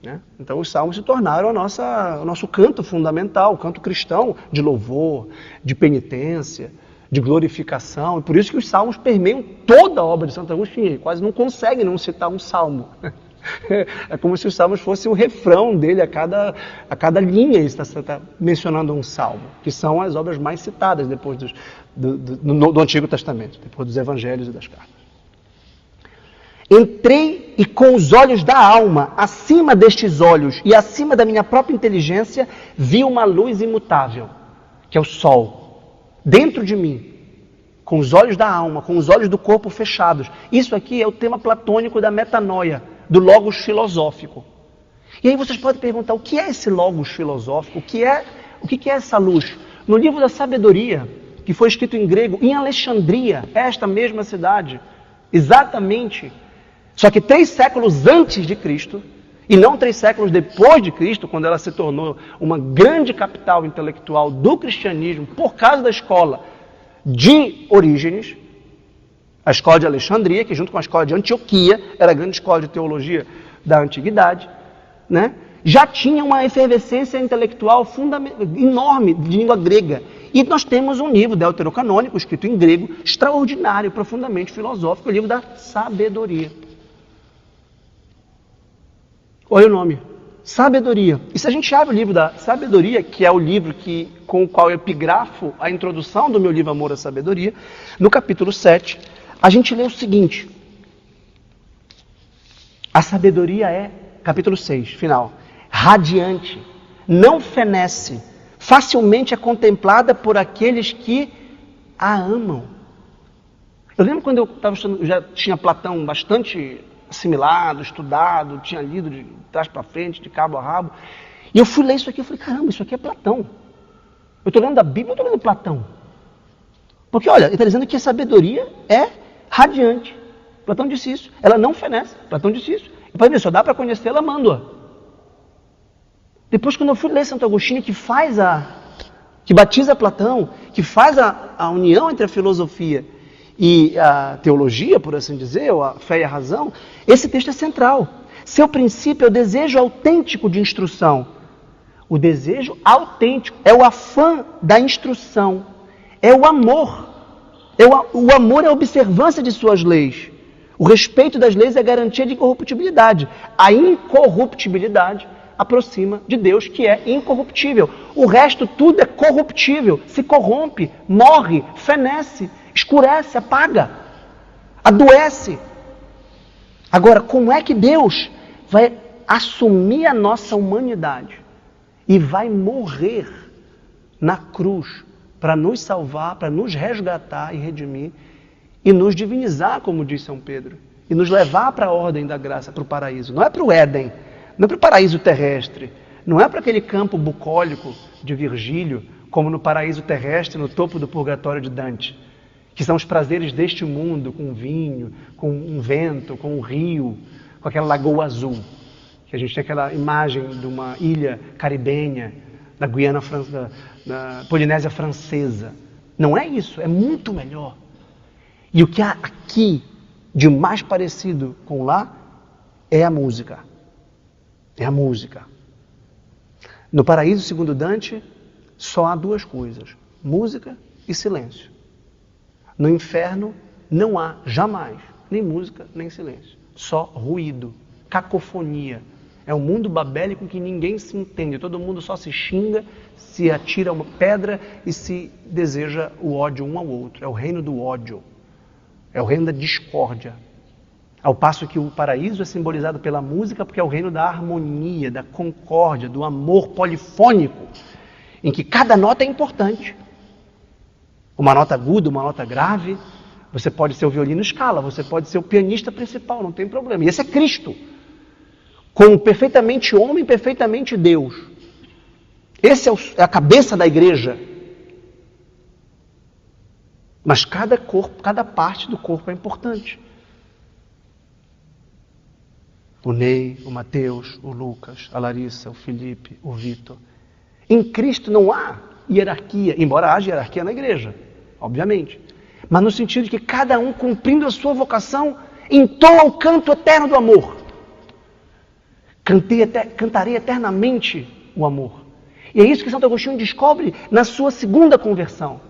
Né? Então os salmos se tornaram o nosso canto fundamental, o canto cristão de louvor, de penitência, de glorificação. E por isso que os salmos permeiam toda a obra de Santo Agostinho. Ele quase não consegue não citar um salmo. É como se os salmos fossem o refrão dele a cada linha. Ele está mencionando um salmo, que são as obras mais citadas depois do Antigo Testamento, depois dos Evangelhos e das cartas. Entrei e com os olhos da alma, acima destes olhos e acima da minha própria inteligência, vi uma luz imutável, que é o sol, dentro de mim, com os olhos da alma, com os olhos do corpo fechados. Isso aqui é o tema platônico da metanoia, do logos filosófico. E aí vocês podem perguntar, o que é esse logos filosófico? O que é essa luz? No livro da Sabedoria, que foi escrito em grego, em Alexandria, esta mesma cidade, exatamente, só que 3 séculos antes de Cristo, e não 3 séculos depois de Cristo, quando ela se tornou uma grande capital intelectual do cristianismo, por causa da escola de Orígenes, a escola de Alexandria, que junto com a escola de Antioquia, era a grande escola de teologia da antiguidade, né? Já tinha uma efervescência intelectual enorme de língua grega. E nós temos um livro deuterocanônico, escrito em grego, extraordinário, profundamente filosófico, o livro da Sabedoria. Olha o nome, Sabedoria. E se a gente abre o livro da Sabedoria, que é o livro com o qual eu epigrafo a introdução do meu livro Amor à Sabedoria, no capítulo 7, a gente lê o seguinte. A sabedoria é, capítulo 6, final, radiante, não fenece, facilmente é contemplada por aqueles que a amam. Eu lembro quando eu estava estudando, eu já tinha Platão bastante assimilado, estudado, tinha lido de trás para frente, de cabo a rabo. E eu fui ler isso aqui, eu falei, caramba, isso aqui é Platão. Eu estou lendo da Bíblia, eu estou lendo Platão. Porque, olha, ele está dizendo que a sabedoria é radiante. Platão disse isso. Ela não fenece. Platão disse isso. E para ver, só dá para conhecê-la amando-a. Depois, quando eu fui ler Santo Agostinho, que batiza Platão, que faz a união entre a filosofia e a teologia, por assim dizer, ou a fé e a razão, esse texto é central. Seu princípio é o desejo autêntico de instrução. O desejo autêntico é o afã da instrução, é o amor. O amor é a observância de suas leis. O respeito das leis é a garantia de incorruptibilidade. A incorruptibilidade aproxima de Deus, que é incorruptível. O resto tudo é corruptível, se corrompe, morre, fenece, escurece, apaga, adoece. Agora, como é que Deus vai assumir a nossa humanidade e vai morrer na cruz para nos salvar, para nos resgatar e redimir e nos divinizar, como diz São Pedro, e nos levar para a ordem da graça, para o paraíso? Não é para o Éden, não é para o paraíso terrestre, não é para aquele campo bucólico de Virgílio, como no paraíso terrestre, no topo do purgatório de Dante, que são os prazeres deste mundo, com vinho, com um vento, com um rio, com aquela lagoa azul, que a gente tem aquela imagem de uma ilha caribenha, da Guiana, da Polinésia Francesa. Não é isso, é muito melhor. E o que há aqui de mais parecido com lá é a música. É a música. No paraíso, segundo Dante, só há duas coisas: música e silêncio. No inferno não há jamais nem música nem silêncio. Só ruído, cacofonia. É um mundo babélico que ninguém se entende. Todo mundo só se xinga, se atira uma pedra e se deseja o ódio um ao outro. É o reino do ódio. É o reino da discórdia. Ao passo que o paraíso é simbolizado pela música, porque é o reino da harmonia, da concórdia, do amor polifônico, em que cada nota é importante. Uma nota aguda, uma nota grave. Você pode ser o violino escala, você pode ser o pianista principal, não tem problema. E esse é Cristo, como perfeitamente homem, perfeitamente Deus. Esse é a cabeça da igreja. Mas cada corpo, cada parte do corpo é importante. O Ney, o Mateus, o Lucas, a Larissa, o Felipe, o Vitor. Em Cristo não há hierarquia, embora haja hierarquia na igreja, obviamente. Mas no sentido de que cada um, cumprindo a sua vocação, entoa o canto eterno do amor. Cantarei eternamente o amor. E é isso que Santo Agostinho descobre na sua segunda conversão,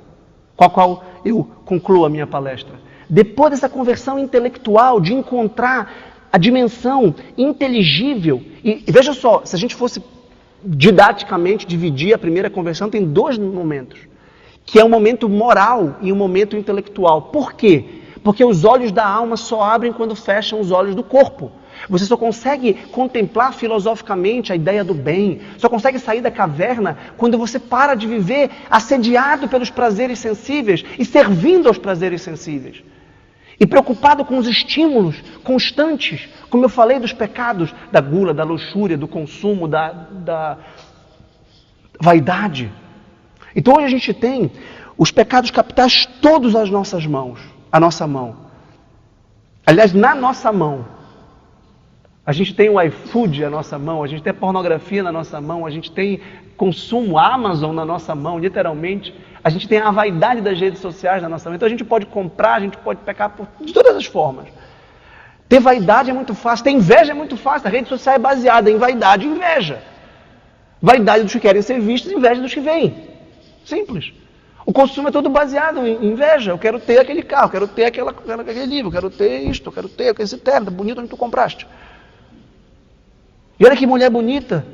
com a qual eu concluo a minha palestra. Depois dessa conversão intelectual, de encontrar a dimensão inteligível, e veja só, se a gente fosse didaticamente dividir a primeira conversão, tem dois momentos, que é um momento moral e um momento intelectual. Por quê? Porque os olhos da alma só abrem quando fecham os olhos do corpo. Você só consegue contemplar filosoficamente a ideia do bem, só consegue sair da caverna quando você para de viver assediado pelos prazeres sensíveis e servindo aos prazeres sensíveis. E preocupado com os estímulos constantes, como eu falei, dos pecados, da gula, da luxúria, do consumo, da vaidade. Então hoje a gente tem os pecados capitais todos às nossas mãos, à nossa mão. Aliás, na nossa mão. A gente tem o iFood na nossa mão, a gente tem a pornografia na nossa mão, a gente tem consumo Amazon na nossa mão, literalmente. A gente tem a vaidade das redes sociais na nossa mão. Então a gente pode comprar, a gente pode pecar de todas as formas. Ter vaidade é muito fácil, ter inveja é muito fácil. A rede social é baseada em vaidade e inveja. Vaidade dos que querem ser vistos, inveja dos que veem. Simples. O consumo é todo baseado em inveja. Eu quero ter aquele carro, eu quero ter aquele livro, eu quero ter isto, eu quero ter esse terno bonito onde tu compraste. E olha que mulher bonita.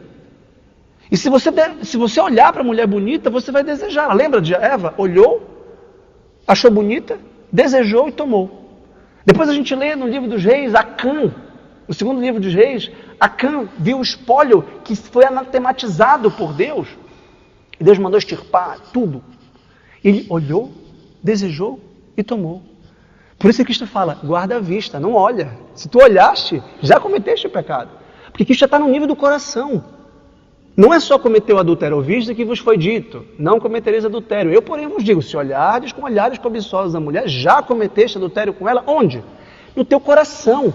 E se você olhar para a mulher bonita, você vai desejar. Lembra de Eva? Olhou, achou bonita, desejou e tomou. Depois a gente lê no livro dos reis, Acã, no segundo livro dos reis, Acã viu o espólio que foi anatematizado por Deus. E Deus mandou extirpar tudo. Ele olhou, desejou e tomou. Por isso que Cristo fala, guarda a vista, não olha. Se tu olhaste, já cometeste o pecado. Porque Cristo já está no nível do coração. Não é só cometer o adultério, ouviste que vos foi dito, não cometereis adultério. Eu, porém, vos digo, se olhardes com olhares cobiçosos a mulher, já cometeste adultério com ela, onde? No teu coração.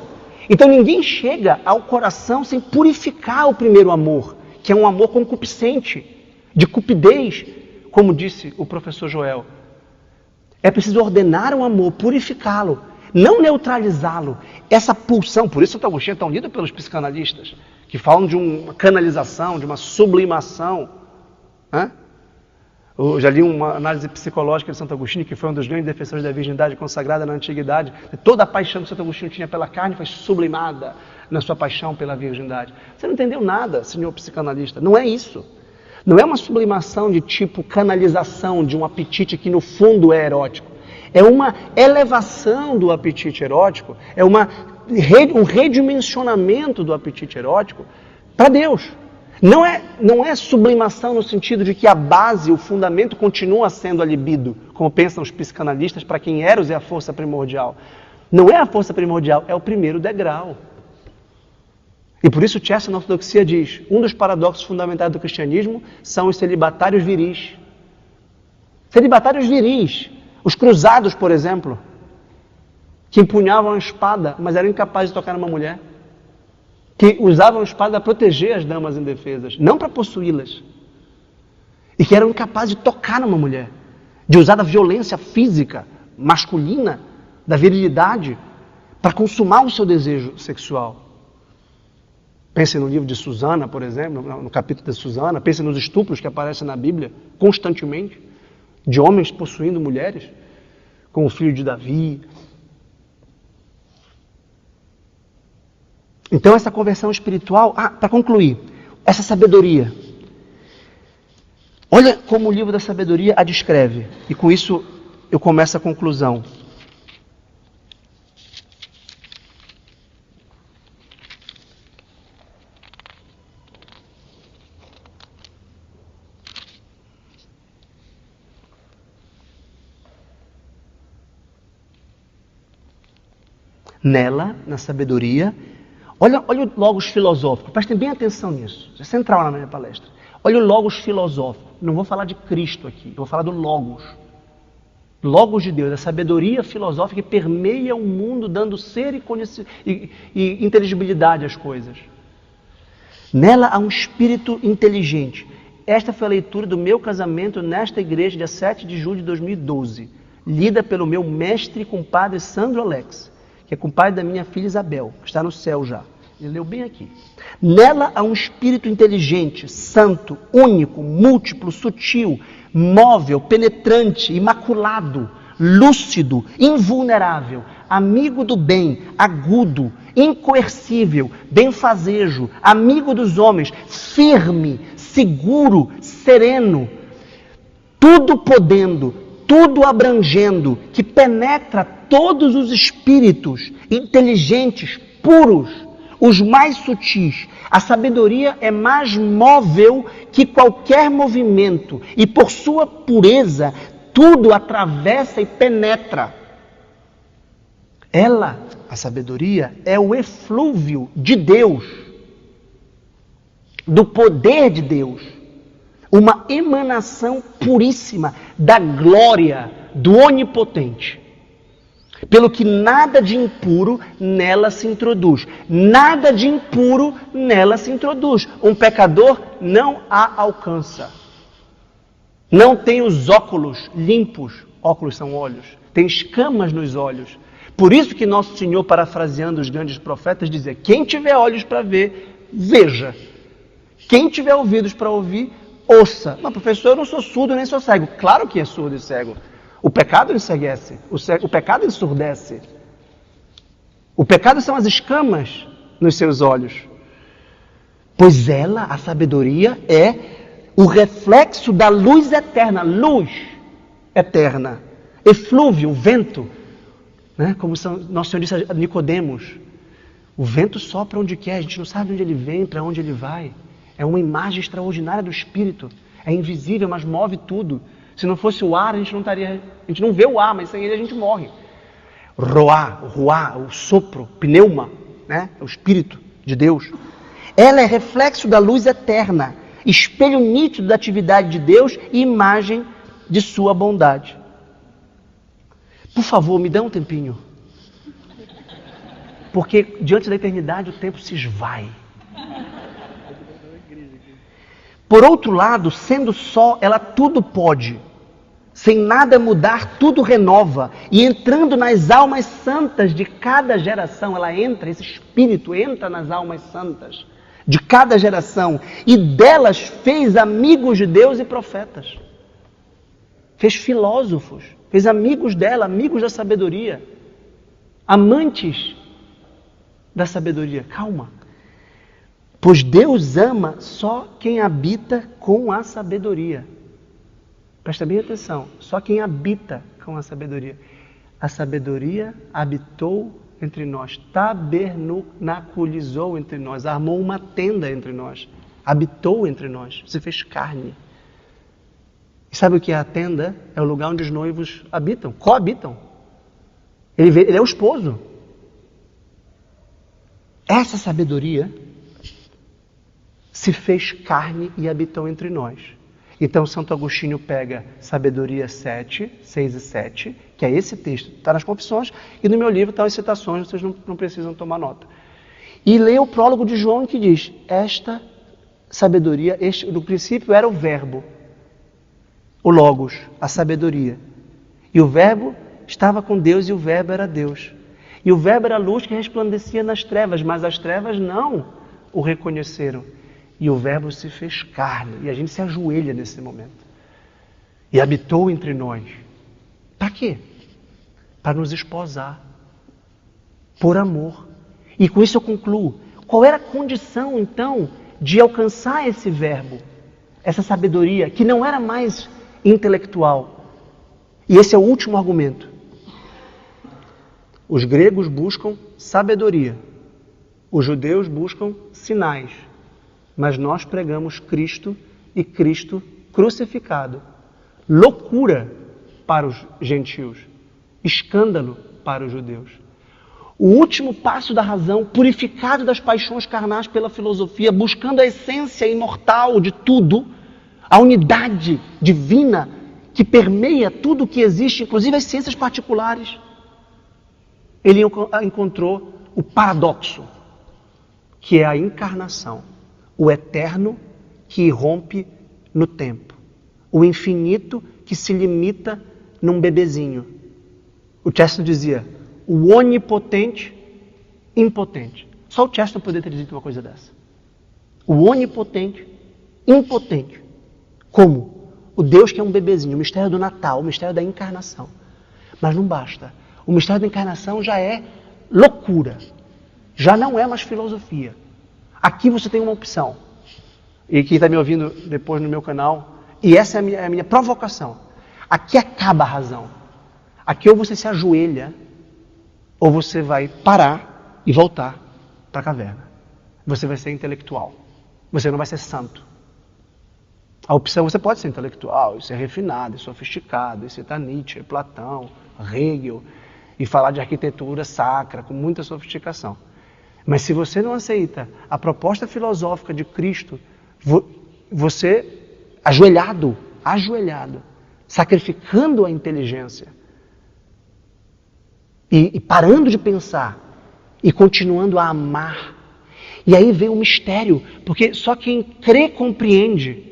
Então ninguém chega ao coração sem purificar o primeiro amor, que é um amor concupiscente, de cupidez, como disse o professor Joel. É preciso ordenar um amor, purificá-lo, não neutralizá-lo. Essa pulsão, por isso Santo Agostinho é tão lido pelos psicanalistas, que falam de uma canalização, de uma sublimação. Eu já li uma análise psicológica de Santo Agostinho, que foi um dos grandes defensores da virgindade consagrada na antiguidade. Toda a paixão que Santo Agostinho tinha pela carne foi sublimada na sua paixão pela virgindade. Você não entendeu nada, senhor psicanalista. Não é isso. Não é uma sublimação de tipo canalização de um apetite que no fundo é erótico. É uma elevação do apetite erótico, é um redimensionamento do apetite erótico para Deus. Não é sublimação no sentido de que a base, o fundamento continua sendo a libido, como pensam os psicanalistas, para quem Eros é a força primordial. Não é a força primordial, é o primeiro degrau. E por isso Chesterton na ortodoxia diz, um dos paradoxos fundamentais do cristianismo são os celibatários viris. Celibatários viris. Os cruzados, por exemplo, que empunhavam a espada, mas eram incapazes de tocar numa mulher. Que usavam a espada para proteger as damas indefesas, não para possuí-las. E que eram incapazes de tocar numa mulher. De usar da violência física, masculina, da virilidade, para consumar o seu desejo sexual. Pense no livro de Susana, por exemplo, no capítulo de Susana. Pense nos estupros que aparecem na Bíblia constantemente, de homens possuindo mulheres, como o filho de Davi. Então essa conversão espiritual, para concluir, essa sabedoria. Olha como o livro da sabedoria a descreve. E com isso eu começo a conclusão. Nela, na sabedoria, olha o logos filosófico, prestem bem atenção nisso, é central na minha palestra. Olha o logos filosófico, não vou falar de Cristo aqui, eu vou falar do logos. Logos de Deus, a sabedoria filosófica que permeia o mundo, dando ser e inteligibilidade às coisas. Nela há um espírito inteligente. Esta foi a leitura do meu casamento nesta igreja, dia 7 de julho de 2012, lida pelo meu mestre e compadre Sandro Alex, que é compadre da minha filha Isabel, que está no céu já. Ele leu bem aqui. Nela há um espírito inteligente, santo, único, múltiplo, sutil, móvel, penetrante, imaculado, lúcido, invulnerável, amigo do bem, agudo, incoercível, benfazejo, amigo dos homens, firme, seguro, sereno, tudo podendo, tudo abrangendo, que penetra todos os espíritos inteligentes, puros, os mais sutis. A sabedoria é mais móvel que qualquer movimento e por sua pureza tudo atravessa e penetra. Ela, a sabedoria, é o eflúvio de Deus, do poder de Deus, uma emanação puríssima da glória do Onipotente. Pelo que nada de impuro nela se introduz. Nada de impuro nela se introduz. Um pecador não a alcança. Não tem os óculos limpos. Óculos são olhos. Tem escamas nos olhos. Por isso que Nosso Senhor, parafraseando os grandes profetas, dizia: quem tiver olhos para ver, veja. Quem tiver ouvidos para ouvir, ouça. Mas professor, eu não sou surdo nem sou cego. Claro que é surdo e cego. O pecado enceguece, o pecado ensurdece. O pecado são as escamas nos seus olhos. Pois ela, a sabedoria, é o reflexo da luz eterna, luz eterna. Eflúvio, vento, né? Como Nosso Senhor disse a Nicodemos, o vento sopra onde quer, a gente não sabe onde ele vem, para onde ele vai. É uma imagem extraordinária do Espírito. É invisível, mas move tudo. Se não fosse o ar, a gente não vê o ar, mas sem ele a gente morre. ruá, o sopro, pneuma, né? O Espírito de Deus. Ela é reflexo da luz eterna, espelho nítido da atividade de Deus e imagem de sua bondade. Por favor, me dá um tempinho. Porque diante da eternidade o tempo se esvai. Por outro lado, sendo só, ela tudo pode. Sem nada mudar, tudo renova. E entrando nas almas santas de cada geração, ela entra, esse Espírito entra nas almas santas de cada geração. E delas fez amigos de Deus e profetas. Fez filósofos. Fez amigos dela, amigos da sabedoria. Amantes da sabedoria. Calma. Pois Deus ama só quem habita com a sabedoria. Presta bem atenção. Só quem habita com a sabedoria. A sabedoria habitou entre nós. Tabernaculizou entre nós. Armou uma tenda entre nós. Habitou entre nós. Se fez carne. E sabe o que é a tenda? É o lugar onde os noivos habitam. Coabitam. Ele é o esposo. Essa sabedoria se fez carne e habitou entre nós. Então Santo Agostinho pega Sabedoria 7, 6 e 7, que é esse texto, está nas Confissões, e no meu livro estão as citações, vocês não precisam tomar nota. E lê o prólogo de João que diz, esta sabedoria, no princípio era o verbo, o Logos, a sabedoria. E o verbo estava com Deus e o verbo era Deus. E o verbo era a luz que resplandecia nas trevas, mas as trevas não o reconheceram. E o verbo se fez carne. E a gente se ajoelha nesse momento. E habitou entre nós. Para quê? Para nos esposar. Por amor. E com isso eu concluo. Qual era a condição, então, de alcançar esse verbo? Essa sabedoria, que não era mais intelectual. E esse é o último argumento. Os gregos buscam sabedoria. Os judeus buscam sinais. Mas nós pregamos Cristo e Cristo crucificado. Loucura para os gentios. Escândalo para os judeus. O último passo da razão, purificado das paixões carnais pela filosofia, buscando a essência imortal de tudo, a unidade divina que permeia tudo o que existe, inclusive as ciências particulares. Ele encontrou o paradoxo, que é a encarnação. O eterno que irrompe no tempo. O infinito que se limita num bebezinho. O Chesterton dizia, o onipotente, impotente. Só o Chesterton poderia ter dito uma coisa dessa. O onipotente, impotente. Como? O Deus que é um bebezinho, o mistério do Natal, o mistério da encarnação. Mas não basta. O mistério da encarnação já é loucura. Já não é mais filosofia. Aqui você tem uma opção. E quem está me ouvindo depois no meu canal, e essa é a minha provocação. Aqui acaba a razão. Aqui ou você se ajoelha, ou você vai parar e voltar para a caverna. Você vai ser intelectual. Você não vai ser santo. A opção, você pode ser intelectual, ser refinado, sofisticado, citar Nietzsche, Platão, Hegel, e falar de arquitetura sacra, com muita sofisticação. Mas se você não aceita a proposta filosófica de Cristo, você, ajoelhado, sacrificando a inteligência, e parando de pensar, e continuando a amar. E aí vem o mistério, porque só quem crê compreende.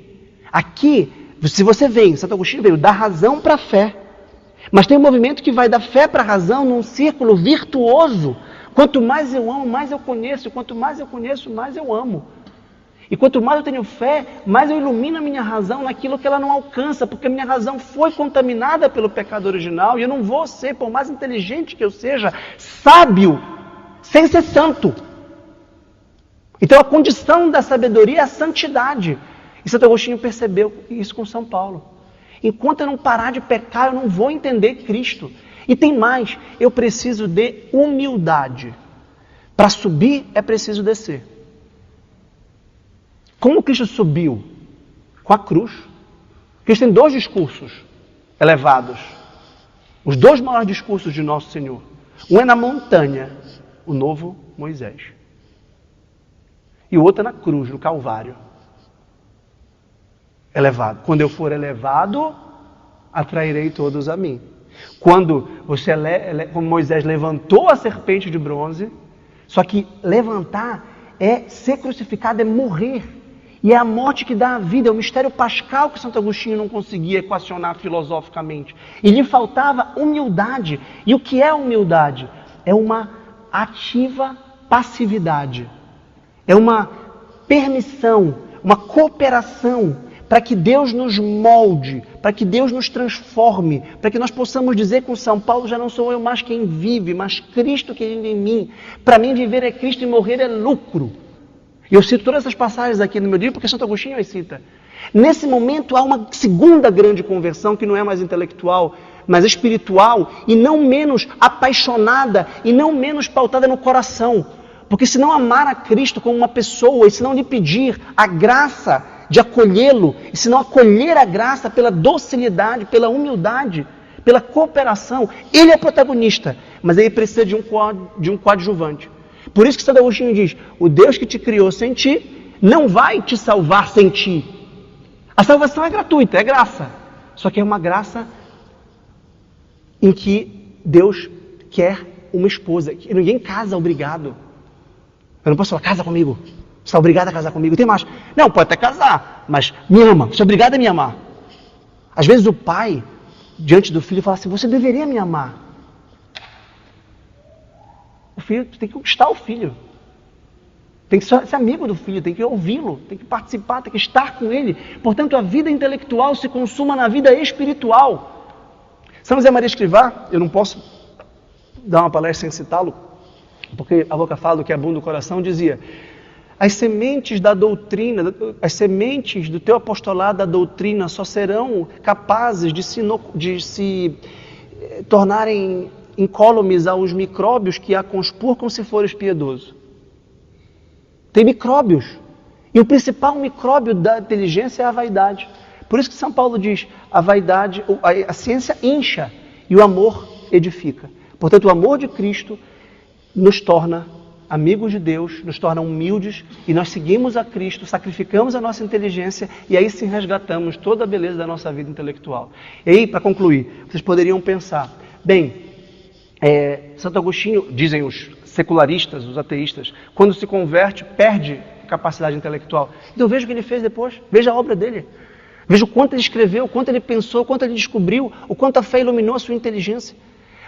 Aqui, se você vem, Santo Agostinho veio da razão para a fé, mas tem um movimento que vai da fé para a razão num círculo virtuoso. Quanto mais eu amo, mais eu conheço. Quanto mais eu conheço, mais eu amo. E quanto mais eu tenho fé, mais eu ilumino a minha razão naquilo que ela não alcança, porque a minha razão foi contaminada pelo pecado original, e eu não vou ser, por mais inteligente que eu seja, sábio, sem ser santo. Então a condição da sabedoria é a santidade. E Santo Agostinho percebeu isso com São Paulo. Enquanto eu não parar de pecar, eu não vou entender Cristo. E tem mais, eu preciso de humildade. Para subir, é preciso descer. Como Cristo subiu? Com a cruz. Cristo tem 2 discursos elevados. Os 2 maiores discursos de Nosso Senhor. Um é na montanha, o novo Moisés. E o outro é na cruz, no Calvário. Elevado. Quando eu for elevado, atrairei todos a mim. Quando como Moisés levantou a serpente de bronze, só que levantar é ser crucificado, é morrer. E é a morte que dá a vida, é o mistério pascal que Santo Agostinho não conseguia equacionar filosoficamente. E lhe faltava humildade. E o que é humildade? É uma ativa passividade. É uma permissão, uma cooperação para que Deus nos molde, para que Deus nos transforme, para que nós possamos dizer com São Paulo, já não sou eu mais quem vive, mas Cristo que vive em mim. Para mim viver é Cristo e morrer é lucro. E eu cito todas essas passagens aqui no meu livro porque Santo Agostinho as cita. Nesse momento há uma segunda grande conversão que não é mais intelectual, mas espiritual e não menos apaixonada e não menos pautada no coração. Porque se não amar a Cristo como uma pessoa e se não lhe pedir a graça de acolhê-lo, e se não acolher a graça pela docilidade, pela humildade, pela cooperação, ele é protagonista, mas ele precisa de um coadjuvante. Por isso que Santo Agostinho diz, o Deus que te criou sem ti, não vai te salvar sem ti. A salvação é gratuita, é graça, só que é uma graça em que Deus quer uma esposa, que ninguém casa obrigado. Eu não posso falar, casa comigo. Você está obrigado a casar comigo. Tem mais. Não, pode até casar, mas me ama. Você é obrigado a me amar. Às vezes o pai, diante do filho, fala assim, você deveria me amar. O filho, tem que conquistar o filho. Tem que ser amigo do filho, tem que ouvi-lo, tem que participar, tem que estar com ele. Portanto, a vida intelectual se consuma na vida espiritual. São José Maria Escrivá, eu não posso dar uma palestra sem citá-lo, porque a boca fala do que é bom do coração, dizia, as sementes da doutrina, as sementes do teu apostolado da doutrina só serão capazes de se tornarem incólumes aos micróbios que a conspurcam se fores piedoso. Tem micróbios. E o principal micróbio da inteligência é a vaidade. Por isso que São Paulo diz, a vaidade, a ciência incha e o amor edifica. Portanto, o amor de Cristo nos torna amigos de Deus, nos torna humildes e nós seguimos a Cristo, sacrificamos a nossa inteligência e aí sim resgatamos toda a beleza da nossa vida intelectual. E aí, para concluir, vocês poderiam pensar, bem, Santo Agostinho, dizem os secularistas, os ateístas, quando se converte, perde capacidade intelectual. Então veja o que ele fez depois, veja a obra dele. Veja o quanto ele escreveu, o quanto ele pensou, o quanto ele descobriu, o quanto a fé iluminou a sua inteligência.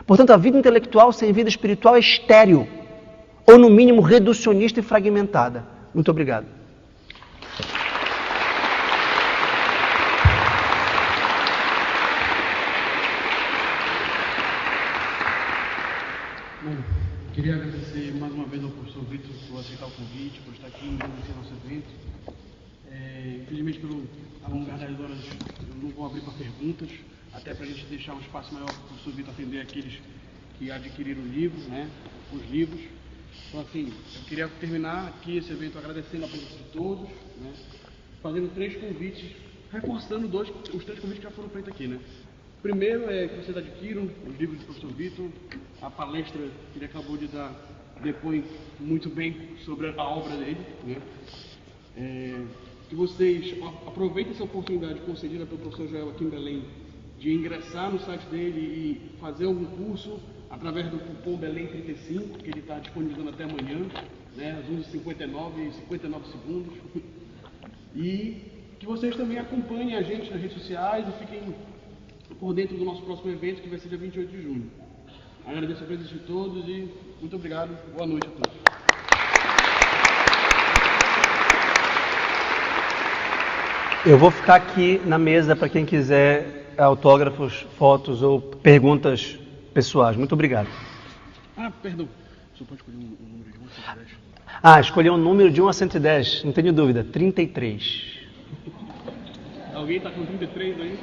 Portanto, a vida intelectual sem vida espiritual é estéril, ou no mínimo reducionista e fragmentada. Muito obrigado. Bom, queria agradecer mais uma vez ao professor Vitor por aceitar o convite, por estar aqui no nosso evento. Infelizmente, pelo alongar das horas, eu não vou abrir para perguntas, até para a gente deixar um espaço maior para o professor Vitor atender aqueles que adquiriram o livro, né, os livros. Então, assim, eu queria terminar aqui esse evento agradecendo a presença de todos, né, fazendo 3 convites, reforçando os 3 convites que já foram feitos aqui, né. Primeiro é que vocês adquiram os livros do professor Vitor, a palestra que ele acabou de dar depõe muito bem sobre a obra dele, né. Que vocês aproveitem essa oportunidade concedida pelo professor Joel aqui em Belém de ingressar no site dele e fazer algum curso através do cupom Belém 35, que ele está disponibilizando até amanhã, né, às 11h59 e 59 segundos. E que vocês também acompanhem a gente nas redes sociais e fiquem por dentro do nosso próximo evento, que vai ser dia 28 de junho. Agradeço a presença de todos e muito obrigado. Boa noite a todos. Eu vou ficar aqui na mesa para quem quiser autógrafos, fotos ou perguntas pessoais. Muito obrigado. Perdão. Você pode escolher um número de 1 a 110? Escolher um número de 1 a 110. Não tenho dúvida. 33. Alguém está com 33 aí?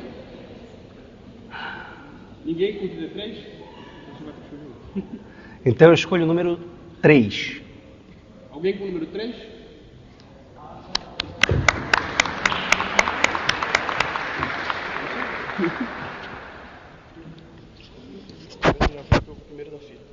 Ninguém com 33? Você vai escolher. Então eu escolho o número 3. Alguém com o número 3? Já foi o primeiro da fila.